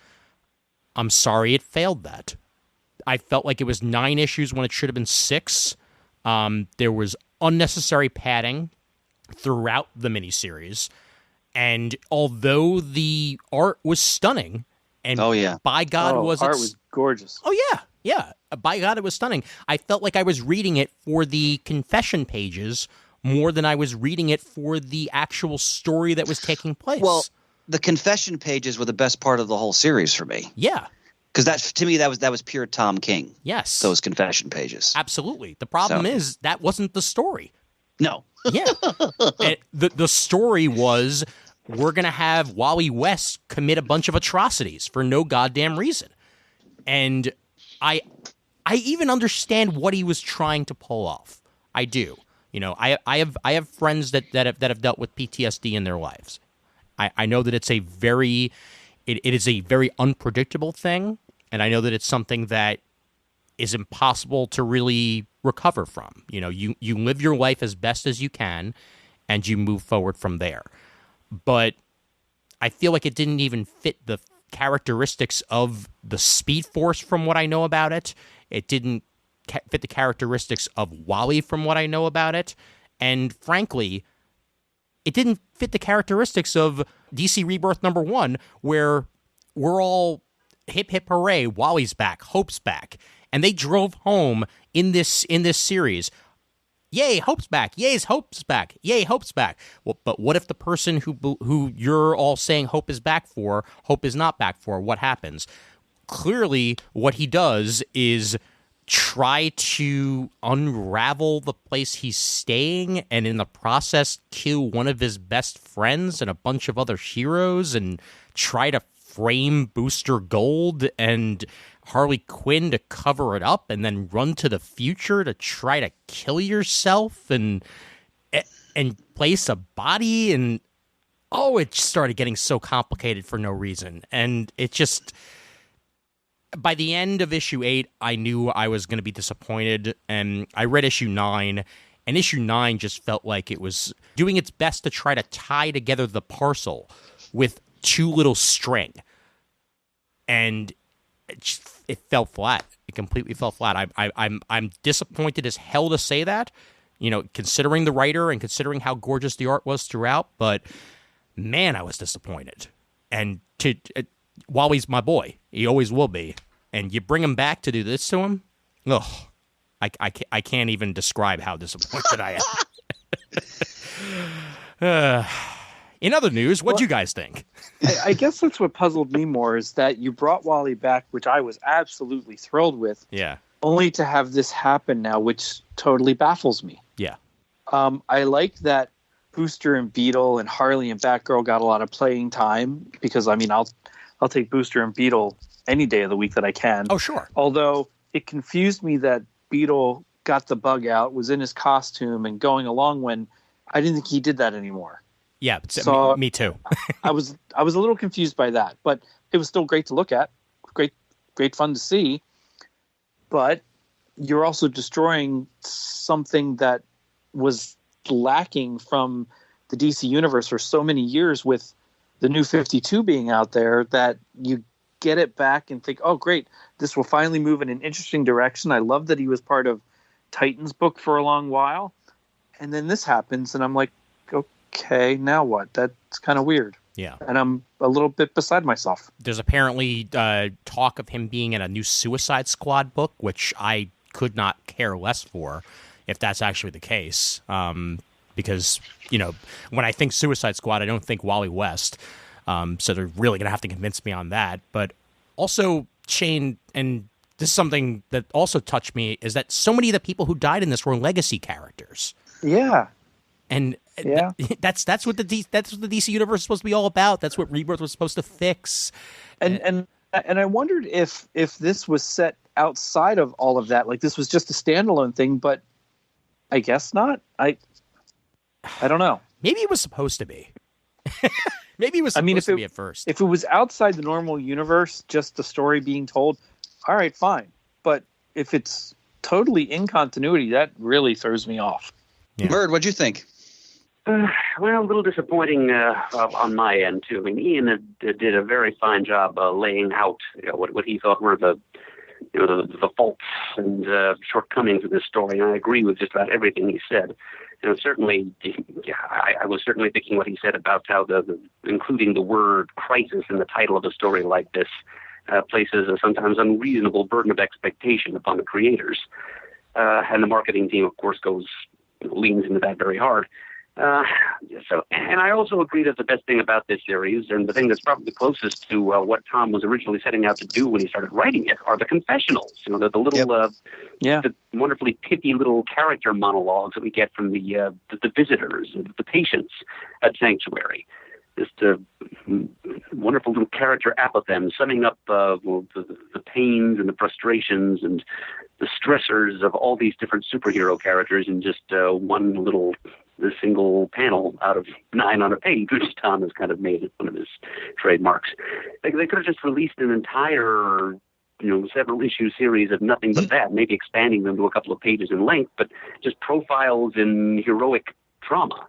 I'm sorry it failed that. I felt like it was 9 issues when it should have been 6. There was unnecessary padding throughout the miniseries. And although the art was stunning, and by God art was gorgeous. Oh, yeah. By God, it was stunning. I felt like I was reading it for the confession pages more than I was reading it for the actual story that was taking place. Well, the confession pages were the best part of the whole series for me. Yeah. Because to me, that was pure Tom King. Yes. Those confession pages. Absolutely. The problem is that wasn't the story. No. Yeah. The story was, we're going to have Wally West commit a bunch of atrocities for no goddamn reason. And I even understand what he was trying to pull off. I do. You know, I have friends that have dealt with PTSD in their lives. I know that it is a very unpredictable thing, and I know that it's something that is impossible to really recover from. You know, you live your life as best as you can, and you move forward from there. But I feel like it didn't even fit the characteristics of the Speed Force from what I know about it. It didn't fit the characteristics of Wally from what I know about it. And frankly, it didn't fit the characteristics of DC Rebirth #1, where we're all hip hip hooray, Wally's back, Hope's back. And they drove home in this series. Yay, Hope's back. Yay, Hope's back. Yay, Hope's back. Well, but what if the person who you're all saying Hope is back for, Hope is not back for? What happens? Clearly, what he does is try to unravel the place he's staying, and in the process kill one of his best friends and a bunch of other heroes, and try to frame Booster Gold and Harley Quinn to cover it up, and then run to the future to try to kill yourself and place a body. And it started getting so complicated for no reason. And it just, by the end of issue 8, I knew I was going to be disappointed. And I read issue 9, and issue 9 just felt like it was doing its best to try to tie together the parcel with too little string. And it fell flat. It completely fell flat. I'm disappointed as hell to say that, you know, considering the writer and considering how gorgeous the art was throughout. But man, I was disappointed. And Wally's my boy. He always will be. And you bring him back to do this to him? Ugh. I can't even describe how disappointed I am. In other news, what'd you guys think? I guess that's what puzzled me more, is that you brought Wally back, which I was absolutely thrilled with. Yeah. Only to have this happen now, which totally baffles me. Yeah. I like that Booster and Beetle and Harley and Batgirl got a lot of playing time, because I mean, I'll take Booster and Beetle any day of the week that I can. Oh, sure. Although it confused me that Beetle got the bug out, was in his costume and going along, when I didn't think he did that anymore. Yeah, So me too. I was a little confused by that, but it was still great to look at, great fun to see. But you're also destroying something that was lacking from the DC universe for so many years, with the New 52 being out there, that you get it back and think, oh, great, this will finally move in an interesting direction. I love that he was part of Titan's book for a long while. And then this happens, and I'm like, okay, now what? That's kind of weird. Yeah. And I'm a little bit beside myself. There's apparently talk of him being in a new Suicide Squad book, which I could not care less for, if that's actually the case. Because, when I think Suicide Squad, I don't think Wally West. So they're really going to have to convince me on that. But also, Shane, and this is something that also touched me, is that so many of the people who died in this were legacy characters. Yeah. And that's what the DC universe is supposed to be all about. That's what Rebirth was supposed to fix. And I wondered if this was set outside of all of that, like this was just a standalone thing, but I guess not. I don't know. Maybe it was supposed to be. Maybe it was supposed to be at first. If it was outside the normal universe, just the story being told, all right, fine. But if it's totally in continuity, that really throws me off. Yeah. Murd, what'd you think? Well, a little disappointing on my end too. I mean, Ian did a very fine job laying out what he thought were the faults and shortcomings of this story, and I agree with just about everything he said. Certainly, I was certainly thinking what he said about how including the word crisis in the title of a story like this places a sometimes unreasonable burden of expectation upon the creators, and the marketing team, of course, leans into that very hard. And I also agree that the best thing about this series, and the thing that's probably closest to what Tom was originally setting out to do when he started writing it, are the confessionals. The little, the wonderfully pithy little character monologues that we get from the visitors, the patients at Sanctuary. Just a wonderful little character apothegm summing up the pains and the frustrations and the stressors of all these different superhero characters in just one little single panel out of 9 on a page, which Tom has kind of made it one of his trademarks. They could have just released an entire several issue series of nothing but that, maybe expanding them to a couple of pages in length, but just profiles in heroic trauma.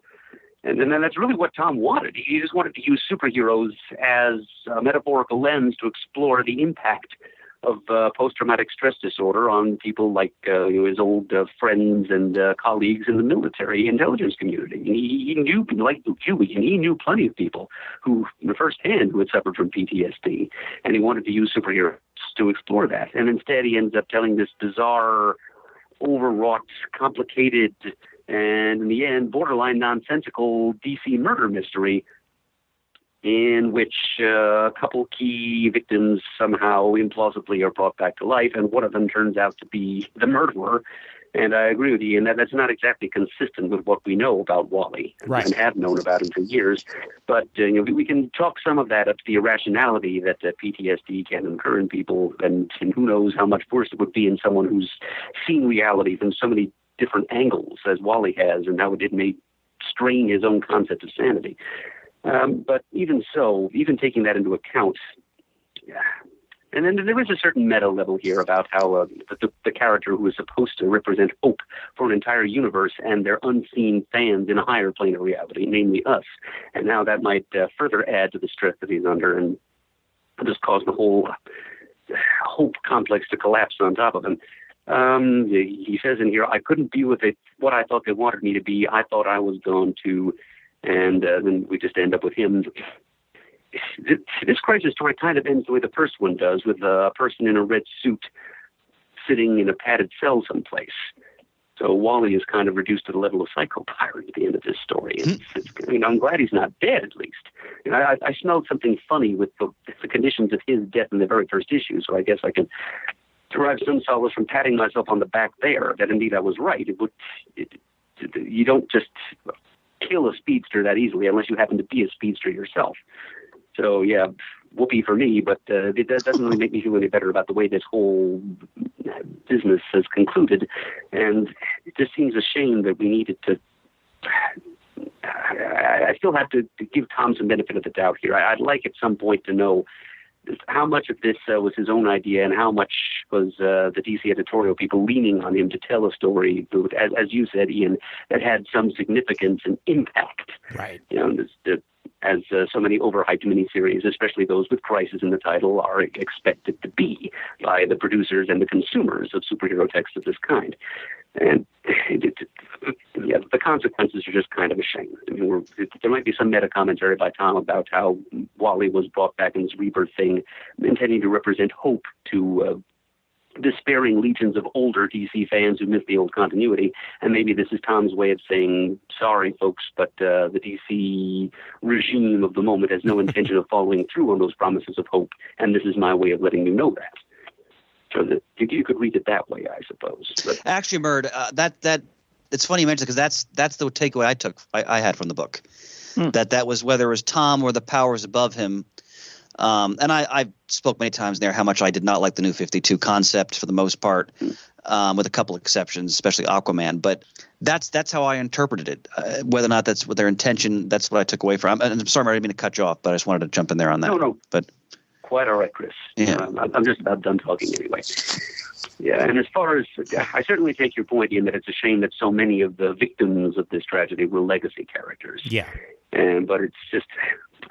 And then that's really what Tom wanted. He just wanted to use superheroes as a metaphorical lens to explore the impact of post-traumatic stress disorder on people like his old friends and colleagues in the military intelligence community. He knew, like Huey, and he knew plenty of people who, firsthand, who had suffered from PTSD, and he wanted to use superheroes to explore that. And instead, he ends up telling this bizarre, overwrought, complicated, and in the end, borderline nonsensical DC murder mystery in which a couple key victims somehow implausibly are brought back to life, and one of them turns out to be the murderer. And I agree with you in that's not exactly consistent with what we know about Wally, right, and have known about him for years. But we can chalk some of that up to the irrationality that PTSD can incur in people, and who knows how much worse it would be in someone who's seen reality from so many different angles as Wally has, and how it may strain his own concept of sanity. But even so, even taking that into account, and then there is a certain meta level here about how the character who is supposed to represent hope for an entire universe and their unseen fans in a higher plane of reality, namely us, and now that might further add to the stress that he's under and just cause the whole hope complex to collapse on top of him. He says in here, I couldn't be with it what I thought they wanted me to be. I thought I was going to. And then we just end up with him. This crisis story kind of ends the way the first one does, with a person in a red suit sitting in a padded cell someplace. So Wally is kind of reduced to the level of psychopirate at the end of this story. I'm glad he's not dead, at least. I smelled something funny with the conditions of his death in the very first issue, so I guess I can derive some solace from patting myself on the back there, that indeed I was right. You don't just kill a speedster that easily unless you happen to be a speedster yourself. So yeah, whoopee for me, but it doesn't really make me feel any better about the way this whole business has concluded, and it just seems a shame that we needed to. I still have to give Tom some benefit of the doubt here. I'd like at some point to know how much of this was his own idea and how much was the DC editorial people leaning on him to tell a story, as you said, Ian, that had some significance and impact. Right. As so many overhyped miniseries, especially those with crisis in the title, are expected to be by the producers and the consumers of superhero text of this kind. And the consequences are just kind of a shame. I mean, there might be some meta commentary by Tom about how Wally was brought back in this rebirth thing, intending to represent hope to despairing legions of older DC fans who miss the old continuity. And maybe this is Tom's way of saying, sorry, folks, but the DC regime of the moment has no intention of following through on those promises of hope, and this is my way of letting you know that. So that you could read it that way, I suppose. But, actually, Murd, that it's funny you mentioned it, because that's the takeaway I had from the book. That was whether it was Tom or the powers above him. And I spoke many times there how much I did not like the New 52 concept for the most part, with a couple of exceptions, especially Aquaman. But that's how I interpreted it. Whether or not that's what their intention, that's what I took away from. I'm sorry, I didn't mean to cut you off, but I just wanted to jump in there on that. No. But quite all right, Chris. Yeah. I'm just about done talking anyway. Yeah, and as far as I certainly take your point, Ian, that it's a shame that so many of the victims of this tragedy were legacy characters. Yeah. But it's just,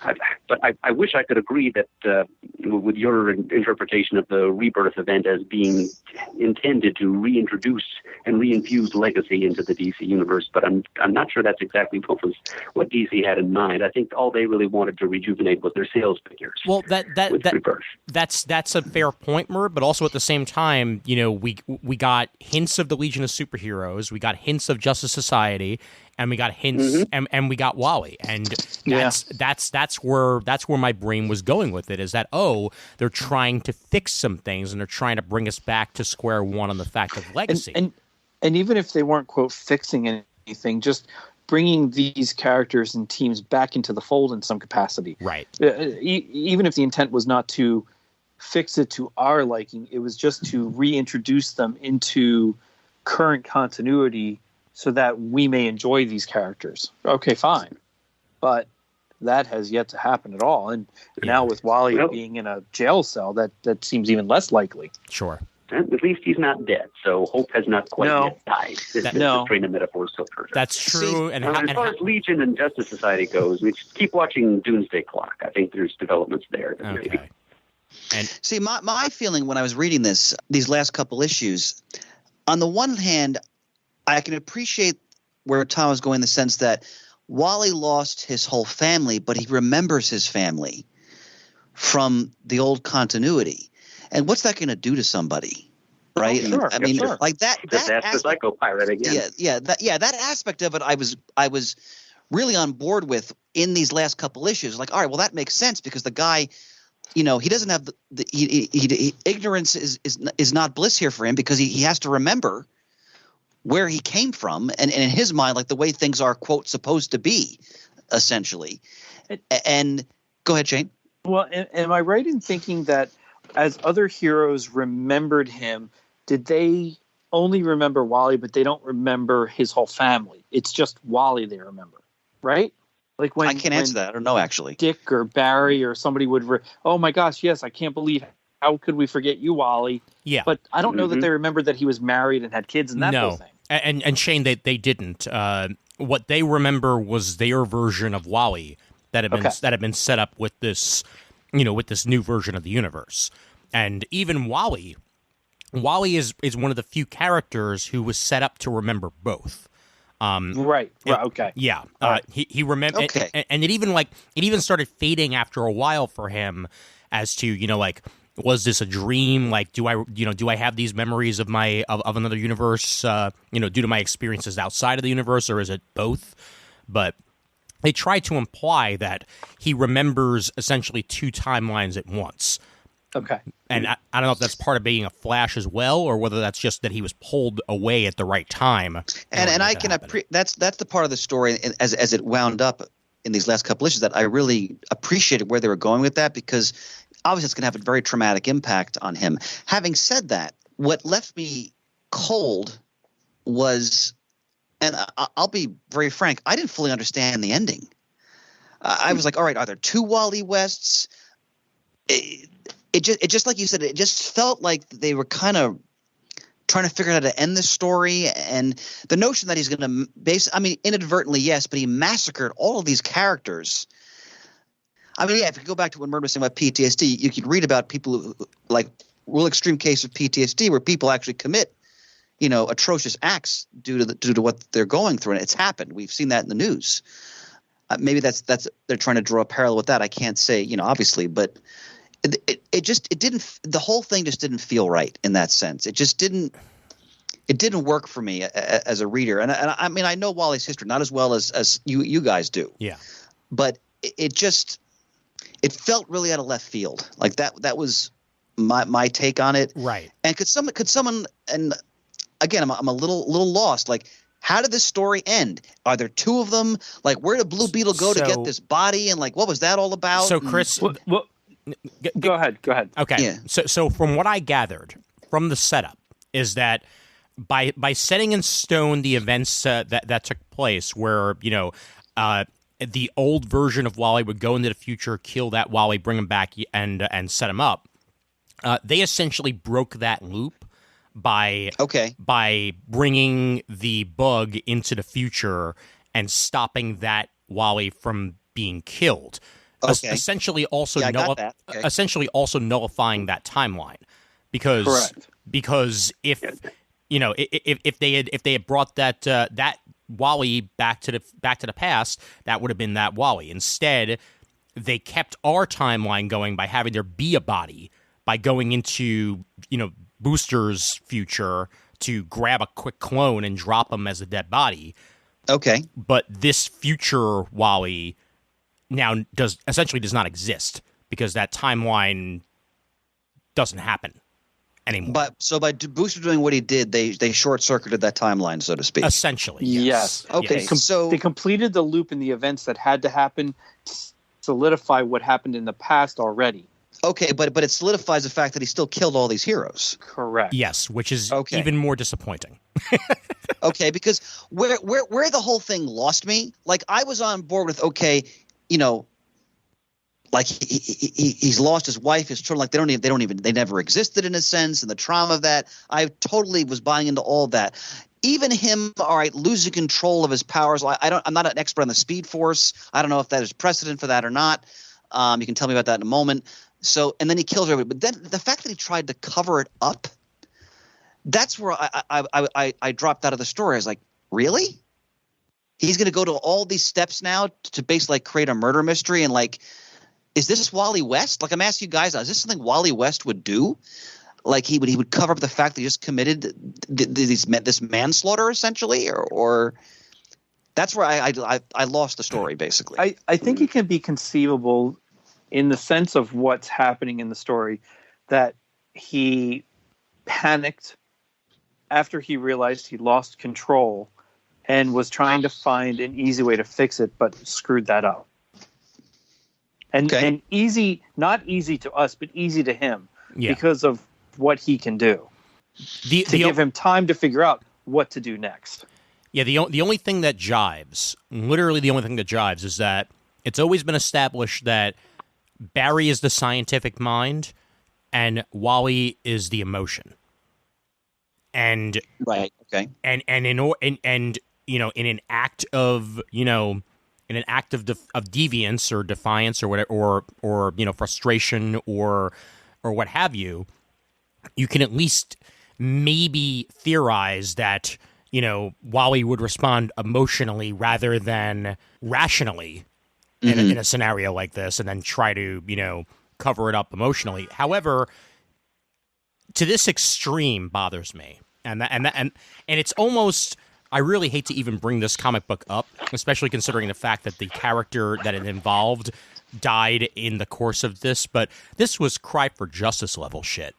I wish I could agree that with your interpretation of the rebirth event as being intended to reintroduce and reinfuse legacy into the DC universe. But I'm not sure that's exactly what DC had in mind. I think all they really wanted to rejuvenate was their sales figures. Well, that's a fair point, Murd. But also at the same time, we got hints of the Legion of Superheroes, we got hints of Justice Society, and we got hints, and we got Wally, and that's where my brain was going with it. Is that they're trying to fix some things, and they're trying to bring us back to square one on the fact of legacy. And even if they weren't, quote, fixing anything, just bringing these characters and teams back into the fold in some capacity. Right. Even if the intent was not to fix it to our liking, it was just to reintroduce them into current continuity so that we may enjoy these characters. Okay, fine. But that has yet to happen at all. And now with Wally being in a jail cell, that seems even less likely. Sure. At least he's not dead, so hope has not quite yet died. The train of metaphors so further. That's true. And as far as Legion and Justice Society goes, we just keep watching Doomsday Clock. I think there's developments there. Okay. And see, my feeling when I was reading these last couple issues, on the one hand, I can appreciate where Tom is going in the sense that Wally lost his whole family, but he remembers his family from the old continuity. And what's that going to do to somebody, right? I mean, like that. That's the Psycho Pirate again. That aspect of it, I was really on board with in these last couple issues. Like, all right, well, that makes sense because the guy, he doesn't have ignorance is not bliss here for him because he has to remember where he came from and in his mind, like the way things are, quote, supposed to be, essentially. And go ahead, Shane. Well, am I right in thinking that as other heroes remembered him, did they only remember Wally, but they don't remember his whole family? It's just Wally they remember, right? Like when I can't answer that. I don't know, actually. Dick or Barry or somebody would, oh my gosh, yes, I can't believe, how could we forget you, Wally? Yeah. But I don't know that they remembered that he was married and had kids and that whole thing. And Shane, they didn't. What they remember was their version of Wally that had been set up with this, with this new version of the universe. And even Wally is one of the few characters who was set up to remember both. Right. Okay. Yeah. He remembered, and it even started fading after a while for him, as to was this a dream? Like, do I have these memories of another universe? Due to my experiences outside of the universe, or is it both? But they try to imply that he remembers essentially two timelines at once. Okay. And I don't know if that's part of being a Flash as well, or whether that's just that he was pulled away at the right time. And I can that's the part of the story as it wound up in these last couple issues that I really appreciated where they were going with that, because obviously it's going to have a very traumatic impact on him. Having said that, what left me cold was, and I'll be very frank, I didn't fully understand the ending. I was like, all right, are there two Wally Wests? It just like you said, it just felt like they were kind of trying to figure out how to end this story, and the notion that he's going to inadvertently, yes, but he massacred all of these characters. I mean, yeah, if you go back to what Murd was saying about PTSD, you could read about people who, like real extreme case of PTSD where people actually commit, atrocious acts due to what they're going through, and it's happened. We've seen that in the news. Maybe that's they're trying to draw a parallel with that. I can't say, obviously, but the whole thing just didn't feel right in that sense. It didn't work for me as a reader. And I mean, I know Wally's history not as well as you guys do. Yeah. But it felt really out of left field. Like that was my take on it. Right. And could someone, and again, I'm a little lost. Like, how did this story end? Are there two of them? Like, where did Blue Beetle go to get this body? And like, what was that all about? So, Chris, go ahead. Okay. Yeah. So from what I gathered from the setup is that by setting in stone the events that took place, where the old version of Wally would go into the future, kill that Wally, bring him back, and set him up. They essentially broke that loop by bringing the bug into the future and stopping that Wally from being killed. Okay. Essentially, also essentially also nullifying that timeline, because if they had brought that Wally back to the past, that would have been that Wally. Instead, they kept our timeline going by having there be a body, by going into Booster's future to grab a quick clone and drop him as a dead body. Okay. But this future Wally now does not exist because that timeline doesn't happen anymore. But by Booster doing what he did, they short circuited that timeline, so to speak. Essentially, yes. Okay. Yes. So they completed the loop in the events that had to happen to solidify what happened in the past already. Okay, but it solidifies the fact that he still killed all these heroes. Correct. Yes, which is even more disappointing. Okay, because where the whole thing lost me, like I was on board with like he's lost his wife, his children, like they never existed in a sense, and the trauma of that. I totally was buying into all that. Even him, all right, losing control of his powers. I'm not an expert on the Speed Force. I don't know if that is precedent for that or not. You can tell me about that in a moment. So, and then he kills everybody. But then the fact that he tried to cover it up, that's where I dropped out of the story. I was like, really? He's going to go to all these steps now to basically create a murder mystery, and like, is this Wally West? Like, I'm asking you guys, is this something Wally West would do? Like he would cover up the fact that he just committed this manslaughter essentially, or that's where I lost the story basically. I think it can be conceivable in the sense of what's happening in the story, that he panicked after he realized he lost control and was trying to find an easy way to fix it, but screwed that up. And easy, not easy to us, but easy to him because of what he can do. To give him time to figure out what to do next. Yeah, the only thing that jives, literally the only thing that jives, is that it's always been established that Barry is the scientific mind and Wally is the emotion. And right, okay. And in an act of deviance or defiance or whatever, or frustration or what have you, you can at least maybe theorize that Wally would respond emotionally rather than rationally in a scenario like this, and then try to cover it up emotionally. However, to this extreme bothers me, and it's almost, I really hate to even bring this comic book up, especially considering the fact that the character that it involved died in the course of this. But this was cry for justice level shit.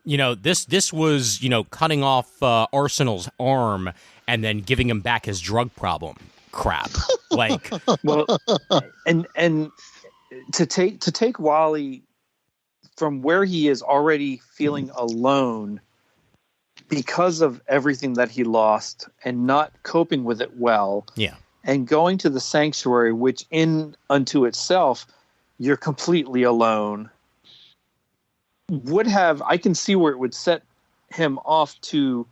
This was cutting off Arsenal's arm and then giving him back his drug problem crap. Like, well, and to take Wally from where he is already feeling alone because of everything that he lost and not coping with it well. Yeah. And going to the sanctuary, which in unto itself, you're completely alone, I can see where it would set him off to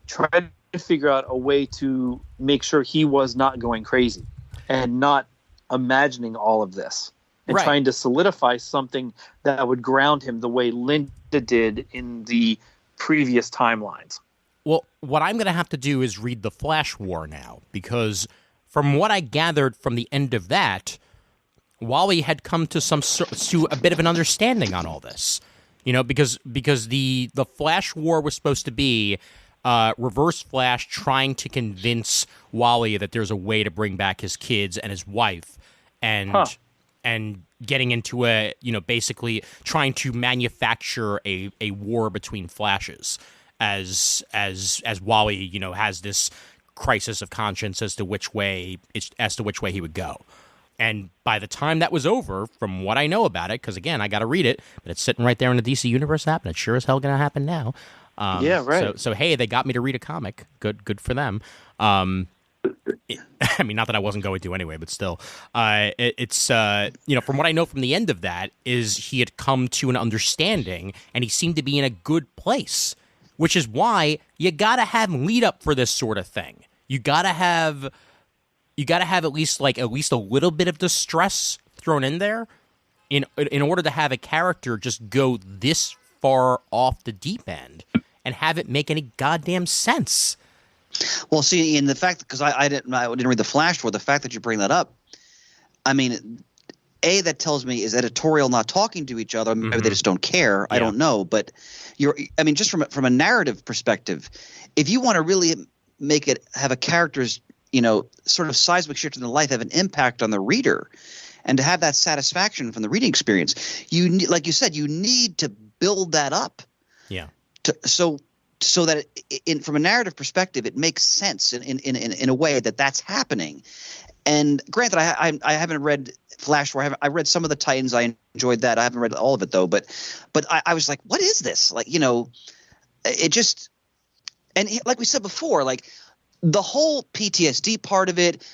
try to figure out a way to make sure he was not going crazy and not imagining all of this and trying to solidify something that would ground him the way Linda did in the previous timelines. Well, what I'm going to have to do is read the Flash War now, because from what I gathered from the end of that, Wally had come to a bit of an understanding on all this. Because the Flash War was supposed to be Reverse Flash trying to convince Wally that there's a way to bring back his kids and his wife, and getting into basically trying to manufacture a war between Flashes as Wally has this crisis of conscience as to which way he would go. And by the time that was over, from what I know about it, because again I got to read it, but it's sitting right there in the DC Universe app, and it's sure as hell going to happen now. Yeah, right. So hey, they got me to read a comic. Good for them. I mean, not that I wasn't going to anyway, but still, it's from what I know from the end of that is he had come to an understanding, and he seemed to be in a good place, which is why you got to have lead up for this sort of thing. You got to have at least a little bit of distress thrown in there, in order to have a character just go this far off the deep end and have it make any goddamn sense. Well, see, in the fact, because I didn't read the Flash War, the fact that you bring that up, I mean, that tells me is editorial not talking to each other. Maybe they just don't care. Yeah. I don't know, but just from a narrative perspective, if you want to really make it have a character's sort of seismic shift in the life have an impact on the reader, and to have that satisfaction from the reading experience, like you said, you need to build that up. Yeah. So that from a narrative perspective, it makes sense in a way that's happening. And granted, I haven't read Flash War. I read some of the Titans. I enjoyed that. I haven't read all of it though. But I was like, what is this? Like, it just – and like we said before, like the whole PTSD part of it,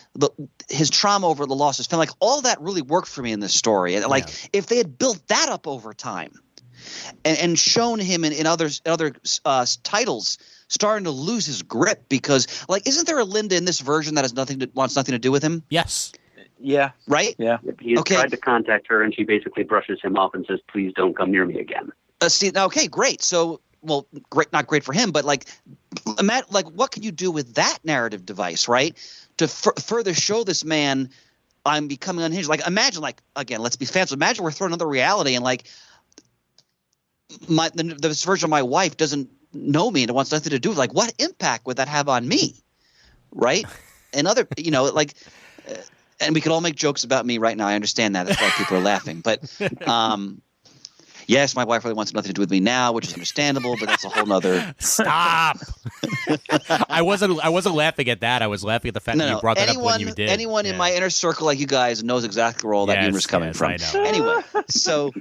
his trauma over the loss of his family, like all that really worked for me in this story. And like if they had built that up over time – and shown him in other titles starting to lose his grip, because like isn't there a Linda in this version that wants nothing to do with him? Yes. Yeah. Right? Yeah. He's tried to contact her, and she basically brushes him off and says, "Please don't come near me again." Okay, great. So, well, great, not great for him, but like what can you do with that narrative device, right? To further show this man I'm becoming unhinged. Like imagine, like again, let's be fans. Imagine we're throwing another reality and like this version of my wife doesn't know me and it wants nothing to do with, like, what impact would that have on me, right? And other, and we could all make jokes about me right now. I understand that. That's why people are laughing. But yes, my wife really wants nothing to do with me now, which is understandable. But that's a whole nother. Stop. I wasn't laughing at that. I was laughing at the fact that you brought that up when you did. Anyone in my inner circle, like you guys, knows exactly where all that humor is coming from. I know. Anyway, so.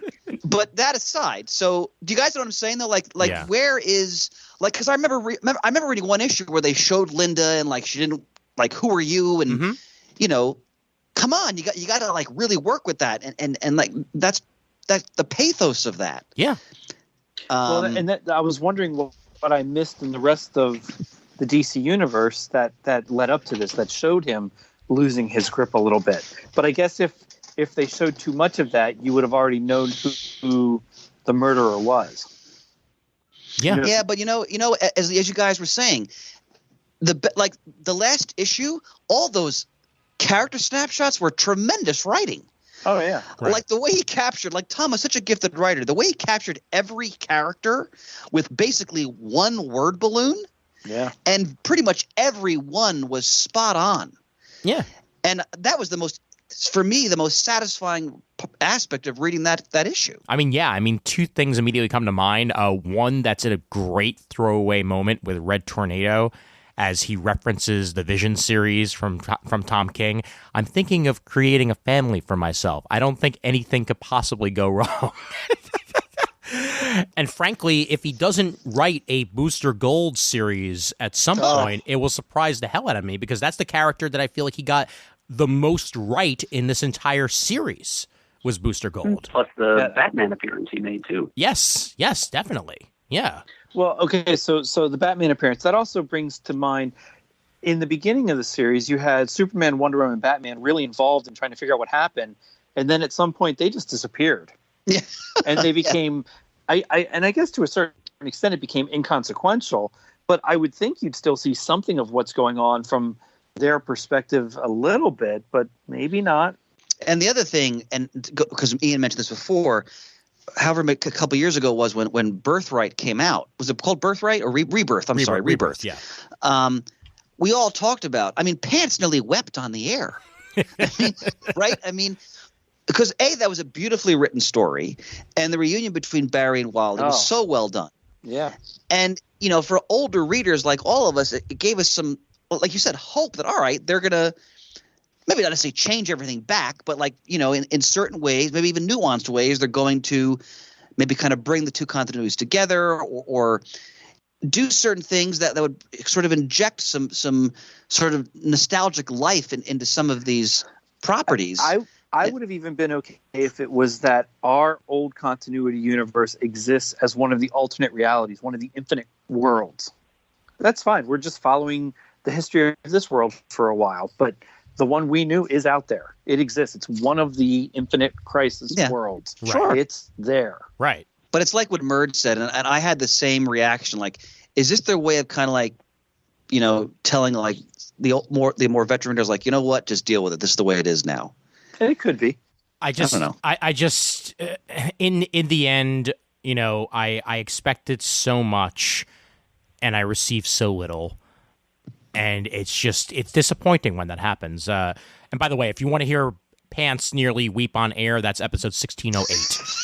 But that aside, so do you guys know what I'm saying though? Like where is like, because I remember reading one issue where they showed Linda and like she didn't like, who are you, and come on, you got to like really work with that, and like that's the pathos of that. Yeah. Well, and I was wondering what I missed in the rest of the DC universe that led up to this, that showed him losing his grip a little bit. But I guess if they showed too much of that, you would have already known who the murderer was. Yeah. Yeah, but as you guys were saying, the last issue, all those character snapshots were tremendous writing. Oh yeah. Right. Like the way he captured, like Tom is such a gifted writer, the way he captured every character with basically one word balloon. Yeah. And pretty much every one was spot on. Yeah. And that was for me, the most satisfying aspect of reading that issue. I mean, two things immediately come to mind. One that's a great throwaway moment with Red Tornado as he references the Vision series from Tom King. I'm thinking of creating a family for myself. I don't think anything could possibly go wrong. And frankly, if he doesn't write a Booster Gold series at some point, it will surprise the hell out of me, because that's the character that I feel like he got the most right in this entire series, was Booster Gold. Plus the Batman appearance he made, too. Yes, definitely. Yeah. Well, okay, so the Batman appearance, that also brings to mind, in the beginning of the series, you had Superman, Wonder Woman, and Batman really involved in trying to figure out what happened, and then at some point they just disappeared. Yeah. And they became, I guess to a certain extent it became inconsequential, but I would think you'd still see something of what's going on from their perspective a little bit, but maybe not. And the other thing, and because Ian mentioned this before, however a couple years ago was when Birthright came out. Was it called Birthright or Rebirth? Sorry, Rebirth. Yeah. We all talked about, Pants nearly wept on the air. Right? Because that was a beautifully written story, and the reunion between Barry and Wally was so well done. Yeah. And, for older readers like all of us, it gave us some, like you said, hope that, all right, they're going to maybe not necessarily change everything back, but in certain ways, maybe even nuanced ways, they're going to maybe kind of bring the two continuities together or do certain things that would sort of inject some sort of nostalgic life into some of these properties. I would have even been okay if it was that our old continuity universe exists as one of the alternate realities, one of the infinite worlds. That's fine. We're just following the history of this world for a while, but the one we knew is out there. It exists. It's one of the infinite crisis worlds. Right. Sure. It's there. Right. But it's like what Merge said, and I had the same reaction. Like, is this their way of kind of like, telling like the more veteran readers, like, you know what, just deal with it. This is the way it is now. It could be. I don't know. I just in the end, I expected so much, and I received so little, and it's disappointing when that happens. And by the way, if you want to hear Pants nearly weep on air, that's episode 1608.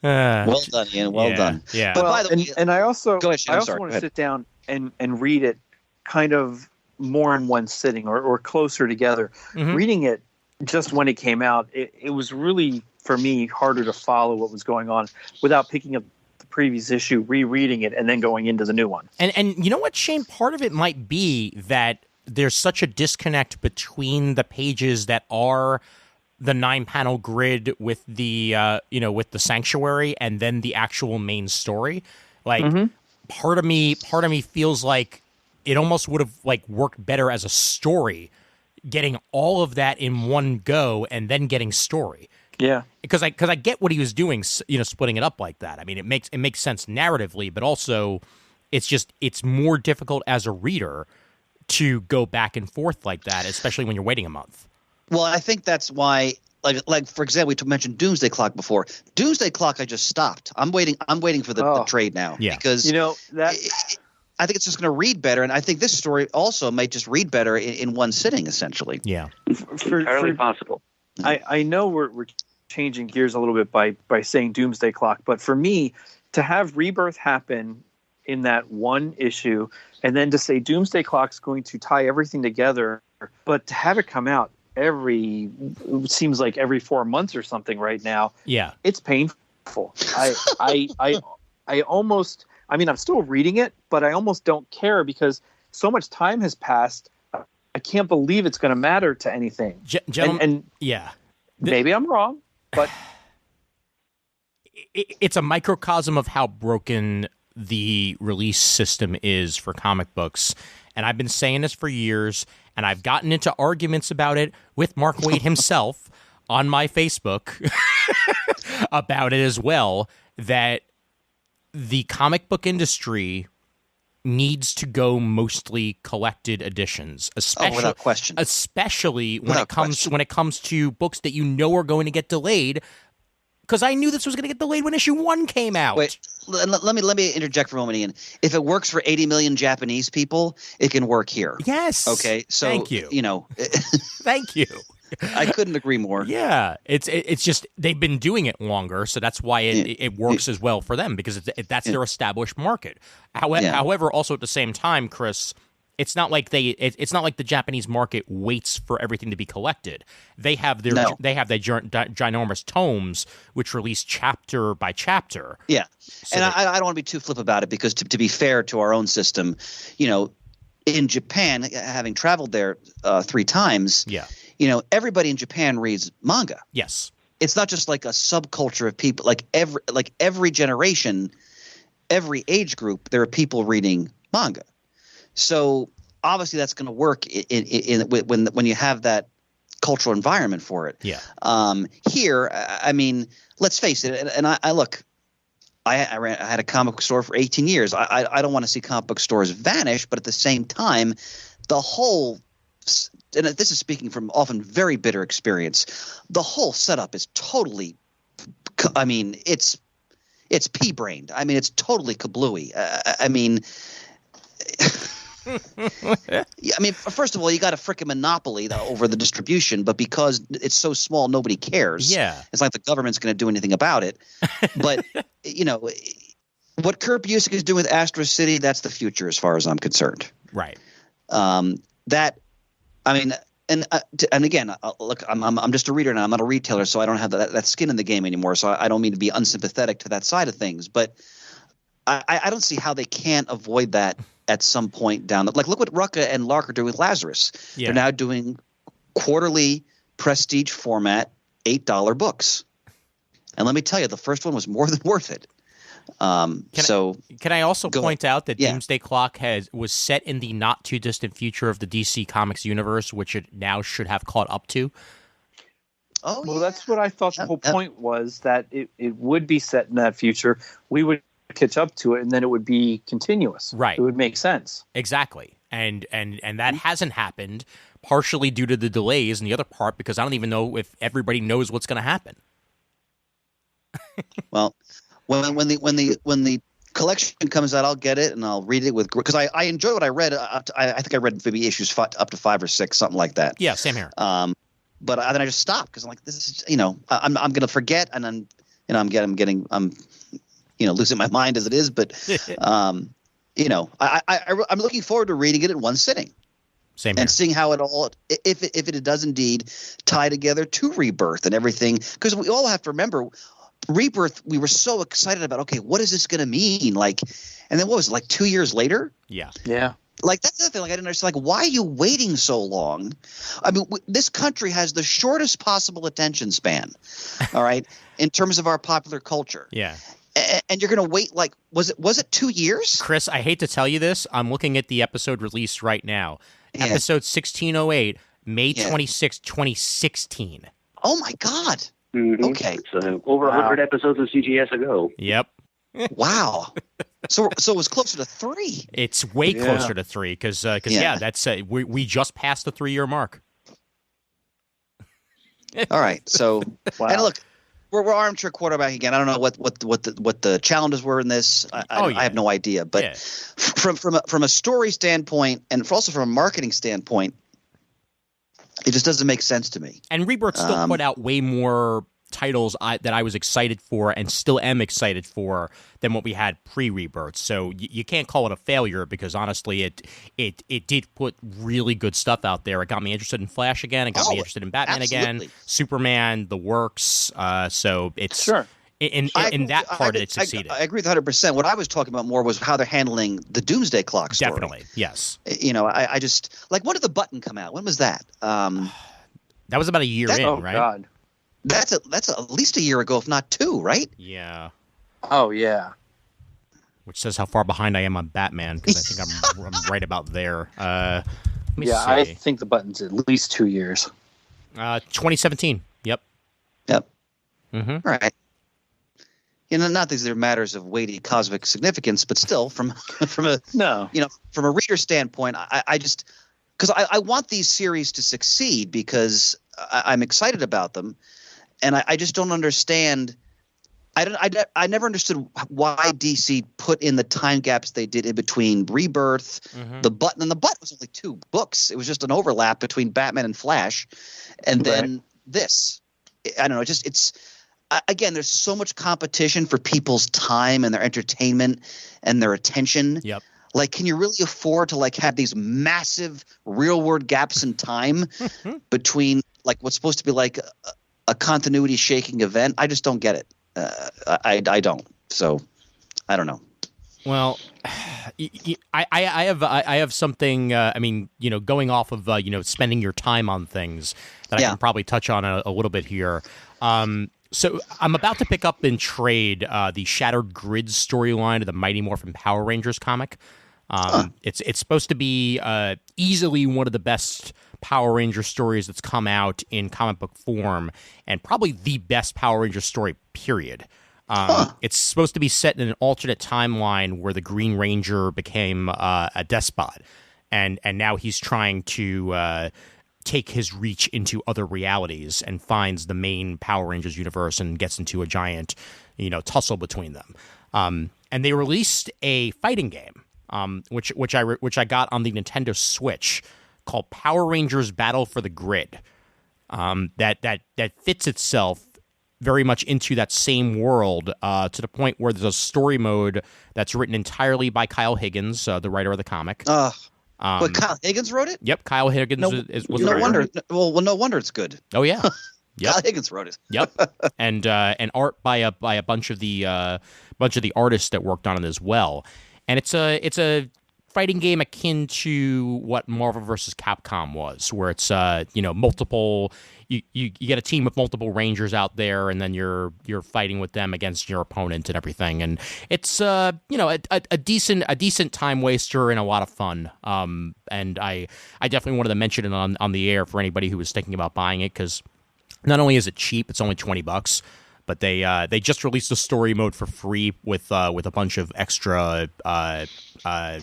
Well done, Ian. Well done. Yeah. But by the way, and I also go ahead, Shane, want to sit down and read it kind of more in one sitting or closer together. Mm-hmm. Reading it just when it came out, it was really, for me, harder to follow what was going on without picking up the previous issue, rereading it, and then going into the new one. And you know what, Shane? Part of it might be that there's such a disconnect between the pages that are the 9-panel grid with the with the sanctuary and then the actual main story. Like, part of me feels like it almost would have like worked better as a story, getting all of that in one go and then getting story. Yeah, because I get what he was doing, splitting it up like that. I mean, it makes sense narratively, but also it's more difficult as a reader to go back and forth like that, especially when you're waiting a month. Well, I think that's why, like for example, we mentioned Doomsday Clock before. Doomsday Clock, I just stopped. I'm waiting for the trade now. Yeah. Because I think it's just going to read better, and I think this story also might just read better in one sitting, essentially. Yeah, entirely possible. I know we're changing gears a little bit by saying Doomsday Clock, but for me, to have Rebirth happen in that one issue, and then to say Doomsday Clock's going to tie everything together, but to have it come out it seems like every 4 months or something right now. Yeah, it's painful. I almost. I mean, I'm still reading it, but I almost don't care because so much time has passed. I can't believe it's going to matter to anything. Gentlemen, yeah. Maybe I'm wrong, but it's a microcosm of how broken the release system is for comic books. And I've been saying this for years, and I've gotten into arguments about it with Mark Waid himself on my Facebook about it as well, that the comic book industry needs to go mostly collected editions, especially without question. Especially when it comes to books that are going to get delayed. Because I knew this was going to get delayed when issue 1 came out. Wait, let me interject for a moment, Ian. If it works for 80 million Japanese people, it can work here. Yes. Okay. So thank you. Thank you. I couldn't agree more. Yeah, it's just they've been doing it longer, so that's why it works as well for them, because that's their established market. However, also at the same time, Chris, It's not like it's not like the Japanese market waits for everything to be collected. They have their ginormous tomes which release chapter by chapter. Yeah, So and I don't want to be too flip about it because to be fair to our own system, in Japan, having traveled there 3 times, everybody in Japan reads manga. Yes. It's not just like a subculture of people. Like every generation, every age group, there are people reading manga. So obviously that's going to work when you have that cultural environment for it. Yeah. Here, I mean, let's face it. And I look, I had a comic book store for 18 years. I don't want to see comic book stores vanish, but at the same time, the whole – and this is speaking from often very bitter experience, the whole setup is totally – I mean, it's pea-brained. I mean, it's totally kablooey. I mean first of all, you got a frickin' monopoly over the distribution, but because it's so small, nobody cares. Yeah. It's like the government's going to do anything about it. But, what Kurt Busiek is doing with Astro City, that's the future as far as I'm concerned. Right. And again, look, I'm just a reader now. I'm not a retailer, so I don't have that skin in the game anymore. So I don't mean to be unsympathetic to that side of things, but I don't see how they can't avoid that at some point down the – like look what Rucka and Lark are doing with Lazarus. Yeah. They're now doing quarterly prestige format $8 books. And let me tell you, the first one was more than worth it. Can I also point out that Yeah. Doomsday Clock was set in the not too distant future of the DC Comics universe, which it now should have caught up to? Oh, Well, that's what I thought the whole point was, that it would be set in that future. We would catch up to it, and then it would be continuous. Right. It would make sense. Exactly. And that hasn't happened, partially due to the delays, and the other part because I don't even know if everybody knows what's going to happen. Well, when the collection comes out, I'll get it and I'll read it because I enjoy what I read. I think I read maybe issues up to 5 or 6, something like that. Yeah, same here. But then I just stopped because I'm like, this is I'm going to forget, and then I'm losing my mind as it is. But I'm looking forward to reading it in one sitting. Same here. And seeing how it all, if it does indeed tie together to Rebirth and everything, because we all have to remember. Rebirth, we were so excited about, okay, what is this going to mean? Like, and then what was it, like 2 years later? Yeah. Like, that's the thing. Like, I didn't understand. Like, why are you waiting so long? I mean, this country has the shortest possible attention span, all right, in terms of our popular culture. Yeah. And you're going to wait, like, was it 2 years? Chris, I hate to tell you this. I'm looking at the episode released right now. Yeah. Episode 1608, May 26, 2016. Oh, my God. Mm-hmm. Okay. It's over 100 episodes of CGS ago. Yep. Wow. So it was closer to 3. It's way closer to 3 because that's we just passed the 3-year mark. All right. So Wow. and look, we're armchair quarterback again. I don't know what the challenges were in this. I have no idea. But from a story standpoint, and also from a marketing standpoint, it just doesn't make sense to me. And Rebirth still put out way more titles that I was excited for and still am excited for than what we had pre-Rebirth. So you can't call it a failure because honestly, it did put really good stuff out there. It got me interested in Flash again. It got me interested in Batman absolutely. again, Superman, the works. So it's Sure. In that part, it succeeded. I agree with 100%. What I was talking about more was how they're handling the Doomsday Clock story. Definitely, yes. I just like, when did the button come out? When was that? That was about a year in, right? God. That's at least a year ago, if not 2, right? Yeah. Oh, yeah. Which says how far behind I am on Batman because I think I'm right about there. Let me see. I think the button's at least 2 years. 2017. Yep. Mm-hmm. All right. Not that there are matters of weighty cosmic significance, but still, from a from a reader standpoint, I just because I want these series to succeed because I'm excited about them, and I just don't understand. I never understood why DC put in the time gaps they did in between Rebirth, the Button, and the Button was only 2 books. It was just an overlap between Batman and Flash, and then this. I don't know. It's. Again, there's so much competition for people's time and their entertainment and their attention. Yep. Like, can you really afford to like have these massive real world gaps in time between like what's supposed to be like a continuity shaking event? I just don't get it. I don't. So I don't know. Well, I have something. I mean, going off of spending your time on things that I can probably touch on a little bit here. So I'm about to pick up in trade the Shattered Grids storyline of the Mighty Morphin Power Rangers comic. It's supposed to be easily one of the best Power Ranger stories that's come out in comic book form, and probably the best Power Ranger story, period. It's supposed to be set in an alternate timeline where the Green Ranger became a despot, and now he's trying to take his reach into other realities and finds the main Power Rangers universe and gets into a giant, tussle between them. And they released a fighting game, which I got on the Nintendo Switch, called Power Rangers Battle for the Grid. That fits itself very much into that same world, to the point where there's a story mode that's written entirely by Kyle Higgins, the writer of the comic. But Kyle Higgins wrote it? Yep, Kyle Higgins was no the wonder. writer. Well, no wonder it's good. Oh yeah, yep. Kyle Higgins wrote it. Yep, and art by a bunch of the artists that worked on it as well. And it's a fighting game akin to what Marvel vs. Capcom was, where it's multiple. You get a team of multiple Rangers out there, and then you're fighting with them against your opponent and everything. And it's a decent time waster and a lot of fun. And I definitely wanted to mention it on the air for anybody who was thinking about buying it, because not only is it cheap, it's only $20. But they just released a story mode for free with a bunch of extra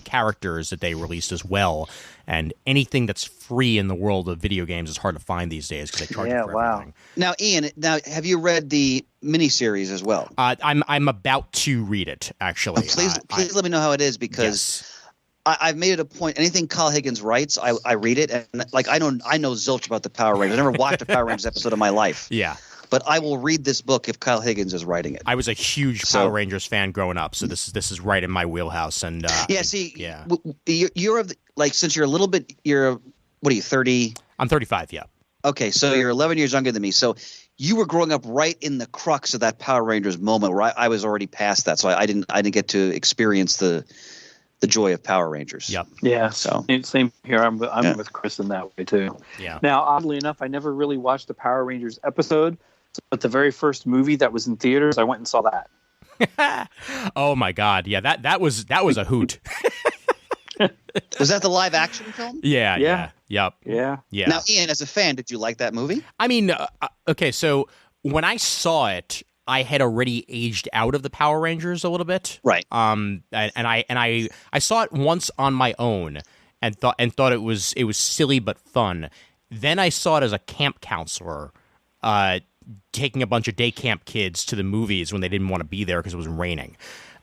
characters that they released as well. And anything that's free in the world of video games is hard to find these days because they charge you for everything. Now, Ian, have you read the miniseries as well? I'm about to read it, actually. Please let me know how it is, because I've made it a point. Anything Kyle Higgins writes, I read it, and like I know zilch about the Power Rangers. I never watched a Power Rangers episode in my life. Yeah. But I will read this book if Kyle Higgins is writing it. I was a huge Power Rangers fan growing up, so this is right in my wheelhouse. And you're since you're a little bit, what are you, 30? I'm 35. Yeah. Okay, so you're 11 years younger than me. So you were growing up right in the crux of that Power Rangers moment, where I was already past that, so I didn't get to experience the joy of Power Rangers. Yep. Yeah. So same here. I'm with Chris in that way too. Yeah. Now, oddly enough, I never really watched the Power Rangers episode, but the very first movie that was in theaters, I went and saw that. Oh my God! Yeah, that was a hoot. Was that the live action film? Yeah. Yep. Yeah. Now, Ian, as a fan, did you like that movie? I mean, okay, so when I saw it, I had already aged out of the Power Rangers a little bit, right? And I saw it once on my own and thought it was silly but fun. Then I saw it as a camp counselor, taking a bunch of day camp kids to the movies when they didn't want to be there because it was raining.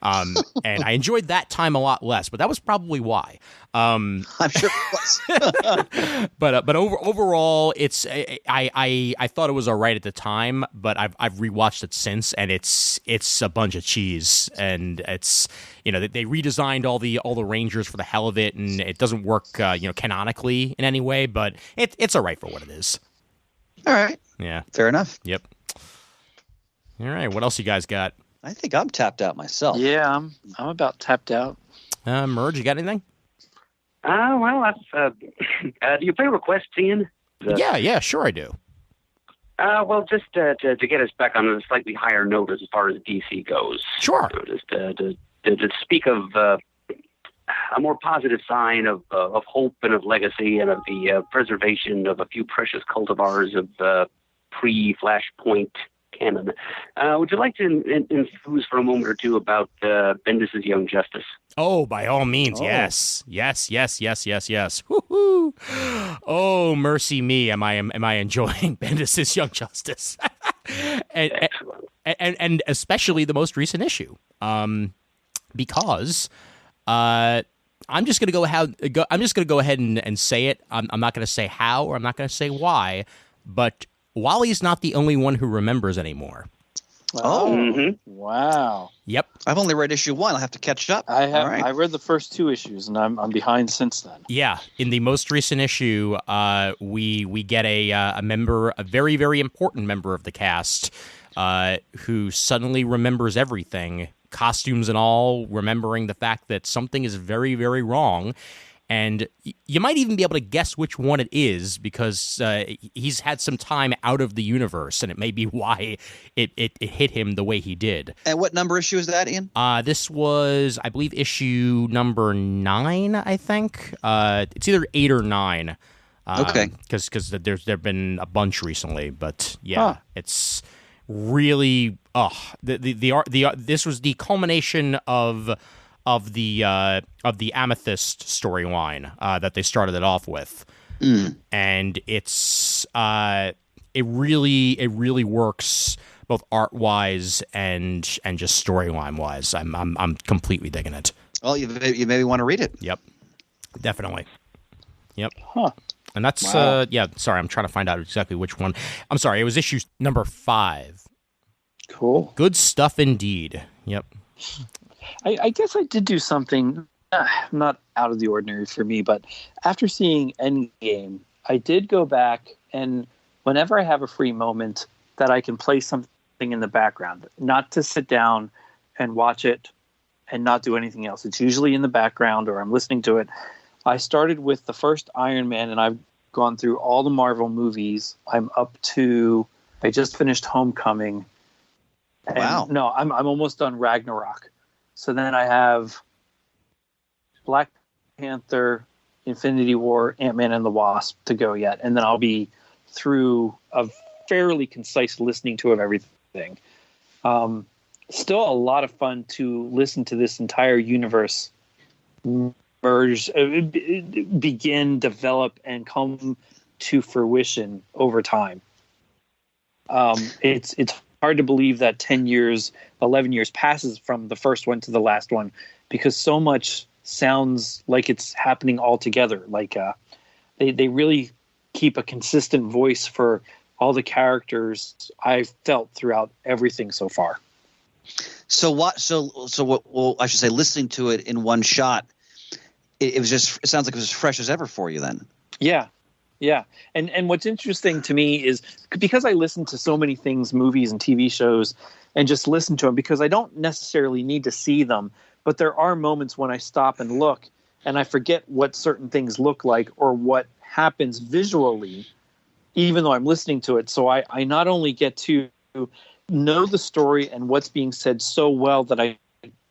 And I enjoyed that time a lot less, but that was probably why. I'm sure it was. but overall, I thought it was all right at the time, but I've rewatched it since, and it's a bunch of cheese, and it's they redesigned all the Rangers for the hell of it, and it doesn't work canonically in any way, but it's all right for what it is. All right. Yeah. Fair enough. Yep. All right. What else you guys got? I think I'm tapped out myself. Yeah, I'm about tapped out. Merge, you got anything? Well, do you play requests, Ian? Yeah, sure I do. Well, just to get us back on a slightly higher note as far as DC goes. Sure. Just to speak of a more positive sign of hope and of legacy and of the preservation of a few precious cultivars of pre-Flashpoint canon. Would you like to enthuse for a moment or two about Bendis' Young Justice? Oh, by all means, yes. Woo-hoo. Oh, mercy me, am I enjoying Bendis' Young Justice? Excellent. And especially the most recent issue, because I'm just going to go ahead and say it. I'm not going to say how, or I'm not going to say why, but Wally's not the only one who remembers anymore. Oh, wow. Yep. I've only read issue 1. I'll have to catch up. I have. All right. I read the first 2 issues, and I'm behind since then. Yeah, in the most recent issue, we get a member, a very, very important member of the cast, who suddenly remembers everything, costumes and all, remembering the fact that something is very, very wrong. And you might even be able to guess which one it is because he's had some time out of the universe, and it may be why it hit him the way he did. And what number issue is that, Ian? This was, I believe, issue number 9, I think. It's either 8 or 9. Okay. Because there've been a bunch recently, but yeah, It's really this was the culmination of the Amethyst storyline that they started it off with, and it's it really works both art wise and just storyline wise. I'm completely digging it. Well, you maybe want to read it. Yep, definitely. Yep. Huh. And that's Sorry, I'm trying to find out exactly which one. I'm sorry. It was issue number 5. Cool. Good stuff indeed. Yep. I guess I did do something not out of the ordinary for me, but after seeing Endgame, I did go back, and whenever I have a free moment that I can play something in the background, not to sit down and watch it and not do anything else. It's usually in the background or I'm listening to it. I started with the first Iron Man, and I've gone through all the Marvel movies. I just finished Homecoming. And Wow. No, I'm almost done Ragnarok. So then I have Black Panther, Infinity War, Ant-Man and the Wasp to go yet. And then I'll be through a fairly concise listening to of everything. Still a lot of fun to listen to this entire universe merge, begin, develop, and come to fruition over time. It's hard to believe that 10 years, 11 years passes from the first one to the last one, because so much sounds like it's happening all together. Like they really keep a consistent voice for all the characters I've felt throughout everything so far. So what? Well, I should say, listening to it in one shot, it was just. It sounds like it was as fresh as ever for you then. Yeah. And what's interesting to me is because I listen to so many things, movies and TV shows, and just listen to them because I don't necessarily need to see them, but there are moments when I stop and look and I forget what certain things look like or what happens visually, even though I'm listening to it. So I not only get to know the story and what's being said so well that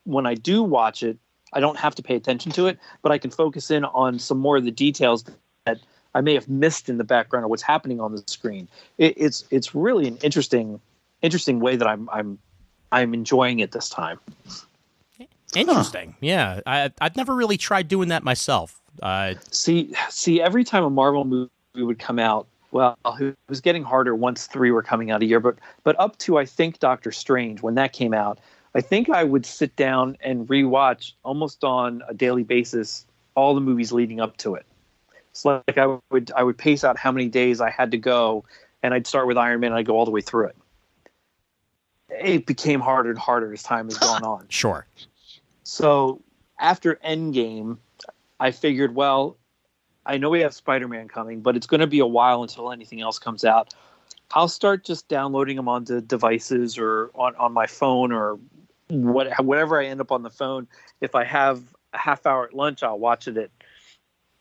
when I do watch it, I don't have to pay attention to it, but I can focus in on some more of the details that I may have missed in the background or what's happening on the screen. It's really an interesting way that I'm enjoying it this time. Interesting. Yeah. I've never really tried doing that myself. See, every time a Marvel movie would come out, well, it was getting harder once 3 were coming out a year, but up to, I think, Doctor Strange, when that came out, I think I would sit down and rewatch almost on a daily basis all the movies leading up to it. So like I would pace out how many days I had to go, and I'd start with Iron Man and I'd go all the way through it. It became harder and harder as time has gone on. Sure. So after Endgame, I figured, well, I know we have Spider-Man coming, but it's going to be a while until anything else comes out. I'll start just downloading them onto devices or on my phone or whatever I end up on the phone. If I have a half hour at lunch, I'll watch it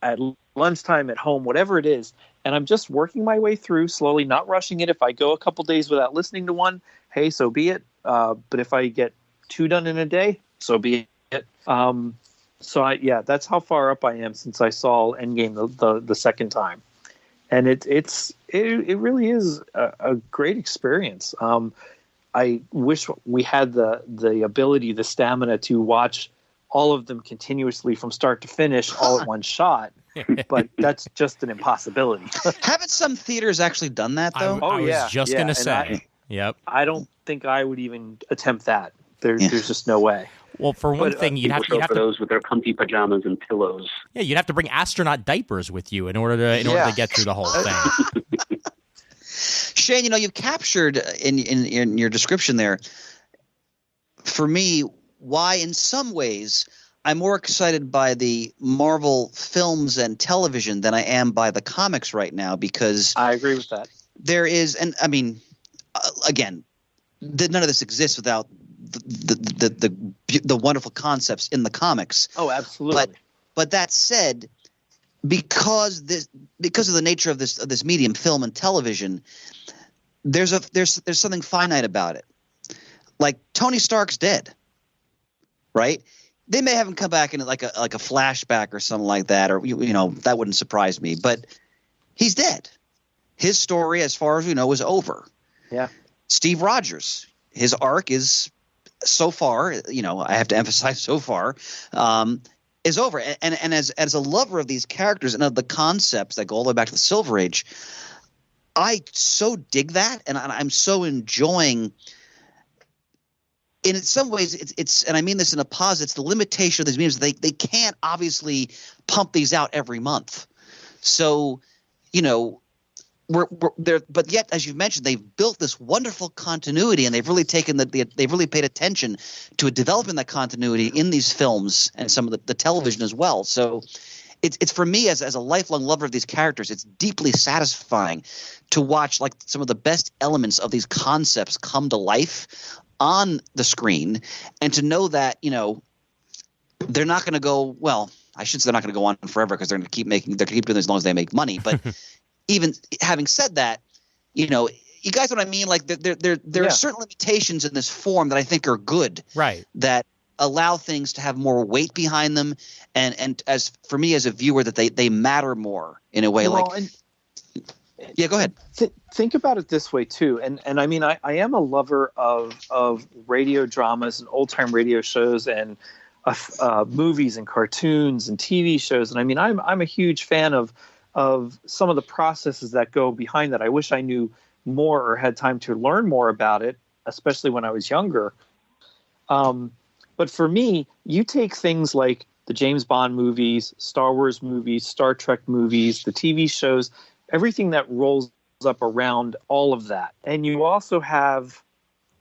at lunchtime at home, whatever it is. And I'm just working my way through slowly, not rushing it. If I go a couple days without listening to one, hey, so be it. But if I get 2 done in a day, so be it. That's how far up I am since I saw Endgame the second time. And it really is a great experience. I wish we had the ability, the stamina to watch all of them continuously from start to finish all at one shot, but that's just an impossibility. Haven't some theaters actually done that though? I was just going to say. Yep. I don't think I would even attempt that. There's just no way. Well, for one thing, you'd have to those with their comfy pajamas and pillows. Yeah, you'd have to bring astronaut diapers with you in order to get through the whole thing. Shane, you've captured in your description there, for me, why in some ways I'm more excited by the Marvel films and television than I am by the comics right now, because I agree with that. there is, and I mean, again, none of this exists without the wonderful concepts in the comics. Oh, absolutely. But that said, because of the nature of this medium, film and television, there's something finite about it. Like Tony Stark's dead, right? They may have him come back in like a flashback or something like that, or that wouldn't surprise me. But he's dead. His story, as far as we know, is over. Yeah. Steve Rogers, his arc is so far, I have to emphasize so far, is over. And as a lover of these characters and of the concepts that go all the way back to the Silver Age, I so dig that, and I'm so enjoying. In some ways, it's and I mean this in a positive. It's the limitation of these mediums. They can't obviously pump these out every month, so we're there. But yet, as you've mentioned, they've built this wonderful continuity, and they've really taken they've really paid attention to developing that continuity in these films and some of the television as well. So it's for me as a lifelong lover of these characters, it's deeply satisfying to watch like some of the best elements of these concepts come to life on the screen, and to know that they're not going to go well. I shouldn't say they're not going to go on forever, because they're going to keep doing this as long as they make money. But even having said that, you guys know what I mean? Like there are certain limitations in this form that I think are good, right? That allow things to have more weight behind them, and as for me as a viewer, that they matter more in a way. Yeah, go ahead. Think about it this way too, and I mean, I am a lover of radio dramas and old time radio shows and movies and cartoons and TV shows, and I mean, I'm a huge fan of some of the processes that go behind that. I wish I knew more or had time to learn more about it, especially when I was younger. But for me, you take things like the James Bond movies, Star Wars movies, Star Trek movies, the TV shows, everything that rolls up around all of that. And you also have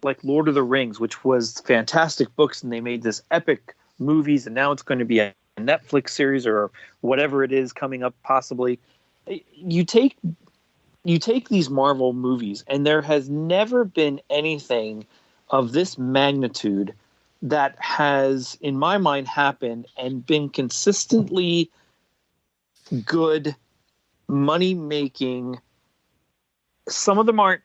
like Lord of the Rings, which was fantastic books, and they made this epic movies, and now it's going to be a Netflix series or whatever it is coming up possibly. You take these Marvel movies, and there has never been anything of this magnitude that has, in my mind, happened and been consistently good, money making. Some of them aren't,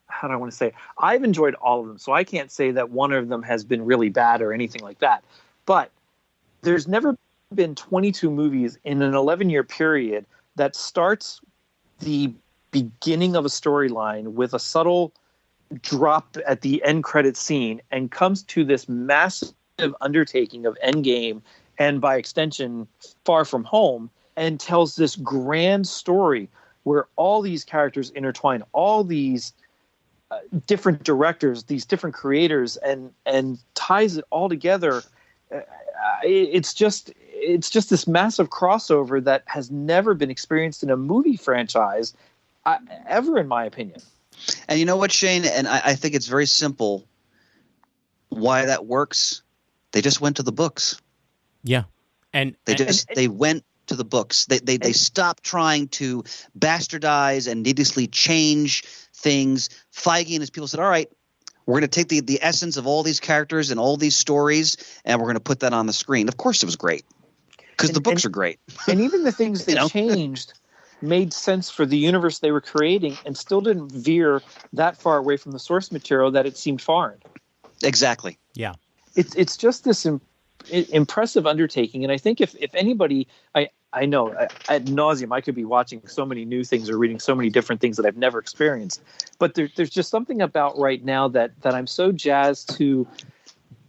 how do I want to say it? I've enjoyed all of them, so I can't say that one of them has been really bad or anything like that. But there's never been 22 movies in an 11-year period that starts the beginning of a storyline with a subtle drop at the end credit scene and comes to this massive undertaking of Endgame and by extension Far From Home, and tells this grand story where all these characters intertwine, all these different directors, these different creators, and ties it all together. It's just this massive crossover that has never been experienced in a movie franchise ever, in my opinion. And you know what, Shane? And I think it's very simple why that works. They just went to the books. Yeah. And they went to the books. They stopped trying to bastardize and needlessly change things. Feige and his people said, all right, we're going to take the essence of all these characters and all these stories, and we're going to put that on the screen. Of course it was great, because the books are great. And even the things they changed made sense for the universe they were creating, and still didn't veer that far away from the source material that it seemed foreign. Exactly. Yeah. It's just this impressive undertaking. And I think if anybody, I know ad nauseum, I could be watching so many new things or reading so many different things that I've never experienced. But there's just something about right now that I'm so jazzed to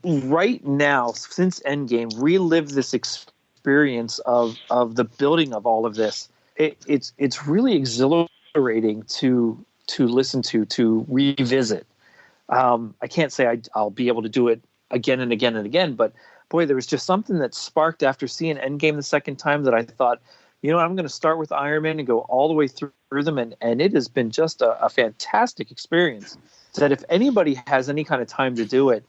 right now, since Endgame, relive this experience of the building of all of this. It's really exhilarating to listen to revisit. I can't say I'll be able to do it again and again and again, but boy, there was just something that sparked after seeing Endgame the second time that I thought, I'm going to start with Iron Man and go all the way through them. And it has been just a fantastic experience. So that if anybody has any kind of time to do it,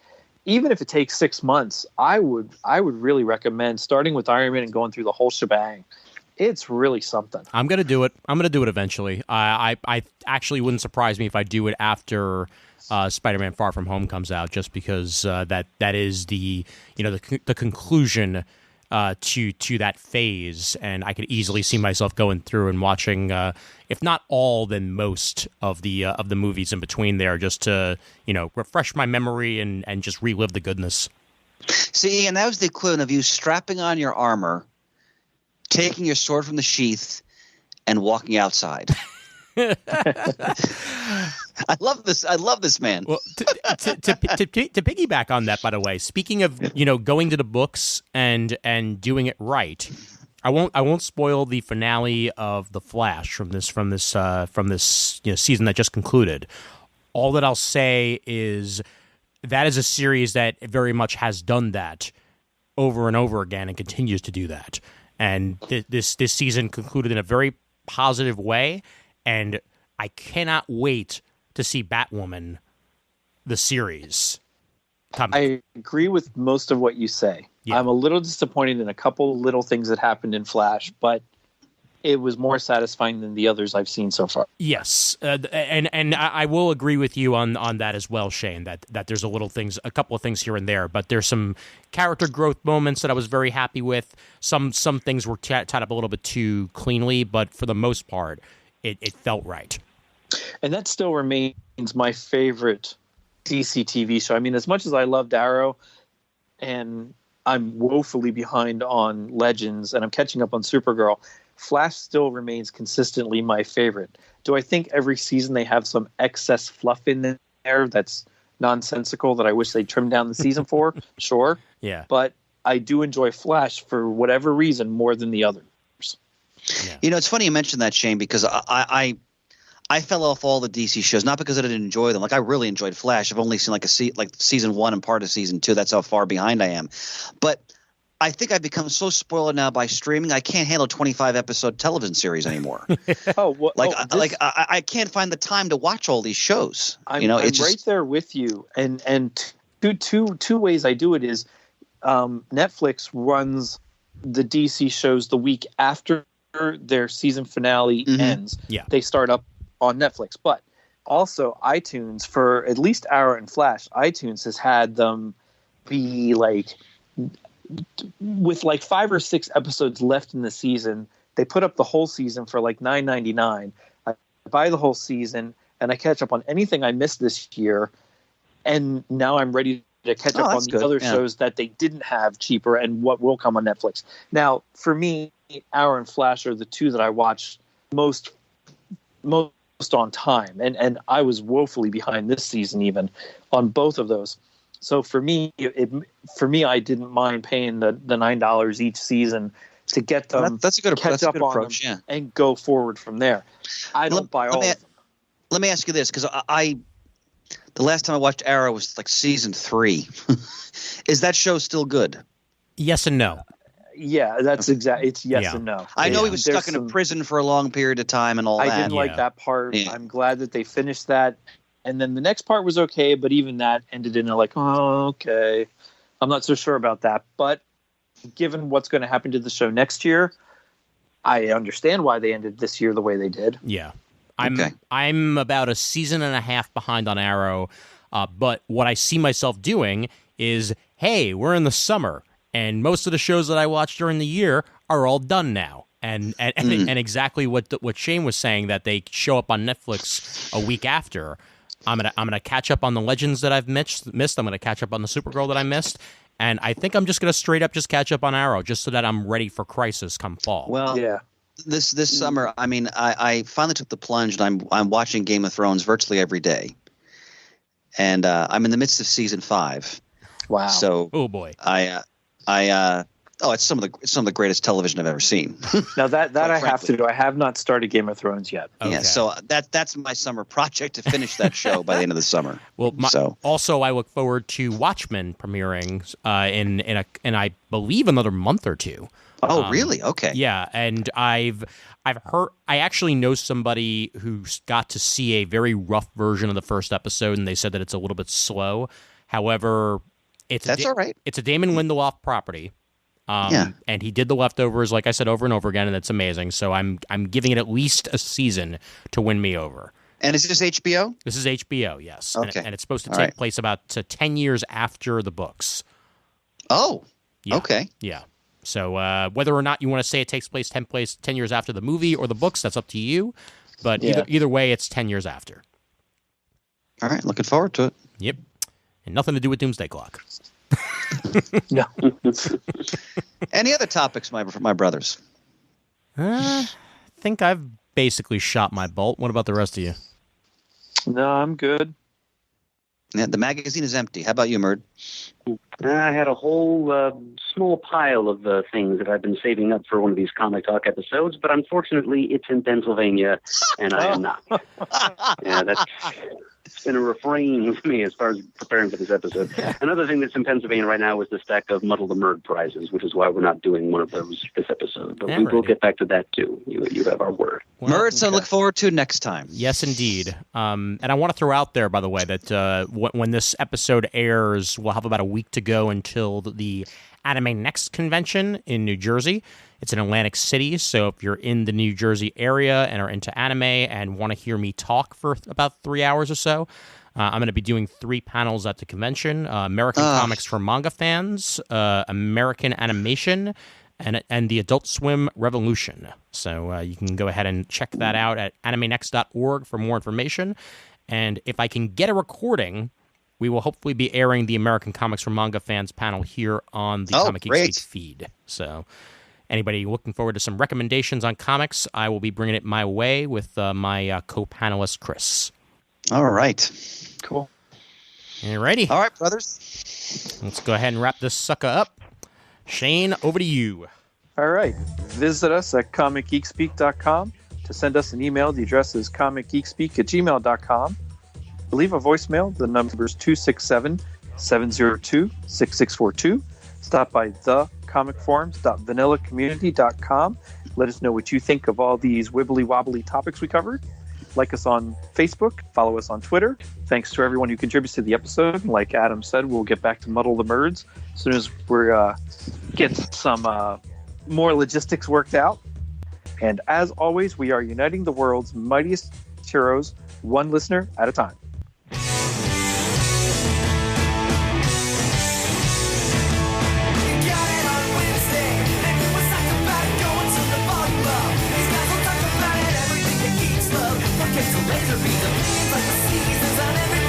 even if it takes 6 months, I would really recommend starting with Iron Man and going through the whole shebang. It's really something. I'm gonna do it. I'm gonna do it eventually. I actually wouldn't surprise me if I do it after Spider-Man: Far From Home comes out, just because that is the the conclusion to that phase, and I could easily see myself going through and watching, if not all, then most of the movies in between there, just to refresh my memory and just relive the goodness. See, and that was the equivalent of you strapping on your armor, taking your sword from the sheath, and walking outside. I love this. I love this man. Well, to piggyback on that, by the way, speaking of going to the books and doing it right, I won't spoil the finale of The Flash from this season that just concluded. All that I'll say is that is a series that very much has done that over and over again and continues to do that. And this season concluded in a very positive way, and I cannot wait to see Batwoman, the series. I agree with most of what you say. Yeah. I'm a little disappointed in a couple little things that happened in Flash, but it was more satisfying than the others I've seen so far. Yes, and I will agree with you on that as well, Shane, that there's a couple of things here and there, but there's some character growth moments that I was very happy with. Some things were tied up a little bit too cleanly, but for the most part, it felt right. And that still remains my favorite DC TV show. I mean, as much as I loved Arrow, and I'm woefully behind on Legends, and I'm catching up on Supergirl, Flash still remains consistently my favorite. Do I think every season they have some excess fluff in there that's nonsensical that I wish they'd trimmed down the season for? Sure. Yeah. But I do enjoy Flash for whatever reason more than the others. Yeah. It's funny you mentioned that, Shane, because I fell off all the DC shows, not because I didn't enjoy them. Like, I really enjoyed Flash. I've only seen like season 1 and part of season 2. That's how far behind I am. But I think I've become so spoiled now by streaming. I can't handle 25-episode television series anymore. I can't find the time to watch all these shows. I'm right there with you. And two ways I do it is Netflix runs the DC shows the week after their season finale ends. Yeah. They start up on Netflix. But also iTunes, for at least Arrow and Flash, iTunes has had them be like – with like 5 or 6 episodes left in the season. They put up the whole season for like $9.99. I buy the whole season and I catch up on anything I missed this year. And now I'm ready to catch up on the other shows that they didn't have cheaper and what will come on Netflix. Now, for me, Arrow and Flash are the two that I watch most on time. And I was woefully behind this season even on both of those. So for me, I didn't mind paying the $9 each season to get them. That's a good catch up on approach, them and go forward from there. I don't buy all of them. Let me ask you this, because the last time I watched Arrow was like season 3. Is that show still good? Yes and no. Yeah, that's exactly. It's yes and no. I know he was stuck in a prison for a long period of time and all that. I didn't like that part. Yeah. I'm glad that they finished that. And then the next part was okay, but even that ended in okay. I'm not so sure about that. But given what's going to happen to the show next year, I understand why they ended this year the way they did. Yeah. I'm about a season and a half behind on Arrow, but what I see myself doing is, hey, we're in the summer, and most of the shows that I watched during the year are all done now. And exactly what Shane was saying, that they show up on Netflix a week after. I'm gonna catch up on the Legends that I've missed. I'm gonna catch up on the Supergirl that I missed, and I think I'm just gonna straight up just catch up on Arrow, just so that I'm ready for Crisis come fall. Well, yeah. This summer, I mean, I finally took the plunge, and I'm watching Game of Thrones virtually every day, and I'm in the midst of season 5. Wow! So, oh boy, I Oh, it's some of the greatest television I've ever seen. Now that I have frankly. to do. I have not started Game of Thrones yet. Okay. Yeah, so that's my summer project to finish that show by the end of the summer. Well, also I look forward to Watchmen premiering in I believe another month or two. Oh, really? Okay. Yeah, and I've heard. I actually know somebody who got to see a very rough version of the first episode, and they said that it's a little bit slow. However, That's all right. It's a Damon Lindelof property. Yeah. And he did The Leftovers, like I said, over and over again, and it's amazing. So I'm giving it at least a season to win me over. And is this HBO? This is HBO, yes. Okay. And it's supposed to All take right. place about 10 years after the books. Oh, Yeah. okay. Yeah. So whether or not you want to say it takes place 10 years after the movie or the books, that's up to you. But either way, it's 10 years after. All right, looking forward to it. Yep. And nothing to do with Doomsday Clock. No. Any other topics, my brothers? I think I've basically shot my bolt. What about the rest of you? No, I'm good. Yeah, the magazine is empty. How about you, Murd? I had a whole small pile of things that I've been saving up for one of these Comic Talk episodes, but unfortunately it's in Pennsylvania, and I am not. Yeah, it's been a refrain for me as far as preparing for this episode. Another thing that's in Pennsylvania right now is the stack of Muddle the Murd prizes, which is why we're not doing one of those this episode. But we will get back to that, too. You have our word. Well, Murd, so look forward to next time. Yes, indeed. And I want to throw out there, by the way, that when this episode airs, we'll have about a week to go until the Anime Next convention in New Jersey. It's in Atlantic City, so if you're in the New Jersey area and are into anime and want to hear me talk for about 3 hours or so, I'm going to be doing 3 panels at the convention: American comics for manga fans, American animation, and the Adult Swim Revolution. So you can go ahead and check that out at animenext.org for more information. And if I can get a recording, we will hopefully be airing the American Comics for Manga Fans panel here on the Comic Geek Speak feed. So anybody looking forward to some recommendations on comics, I will be bringing it my way with my co-panelist, Chris. All right. Cool. Alrighty. All right, brothers. Let's go ahead and wrap this sucker up. Shane, over to you. All right. Visit us at comicgeekspeak.com. To send us an email, the address is comicgeekspeak@gmail.com. Leave a voicemail. The number is 267-702-6642. Stop by thecomicforums.vanillacommunity.com. Let us know what you think of all these wibbly-wobbly topics we covered. Like us on Facebook. Follow us on Twitter. Thanks to everyone who contributes to the episode. Like Adam said, we'll get back to Muddle the Merds as soon as we're get some more logistics worked out. And as always, we are uniting the world's mightiest heroes, one listener at a time. Laser beams, like the seasons on every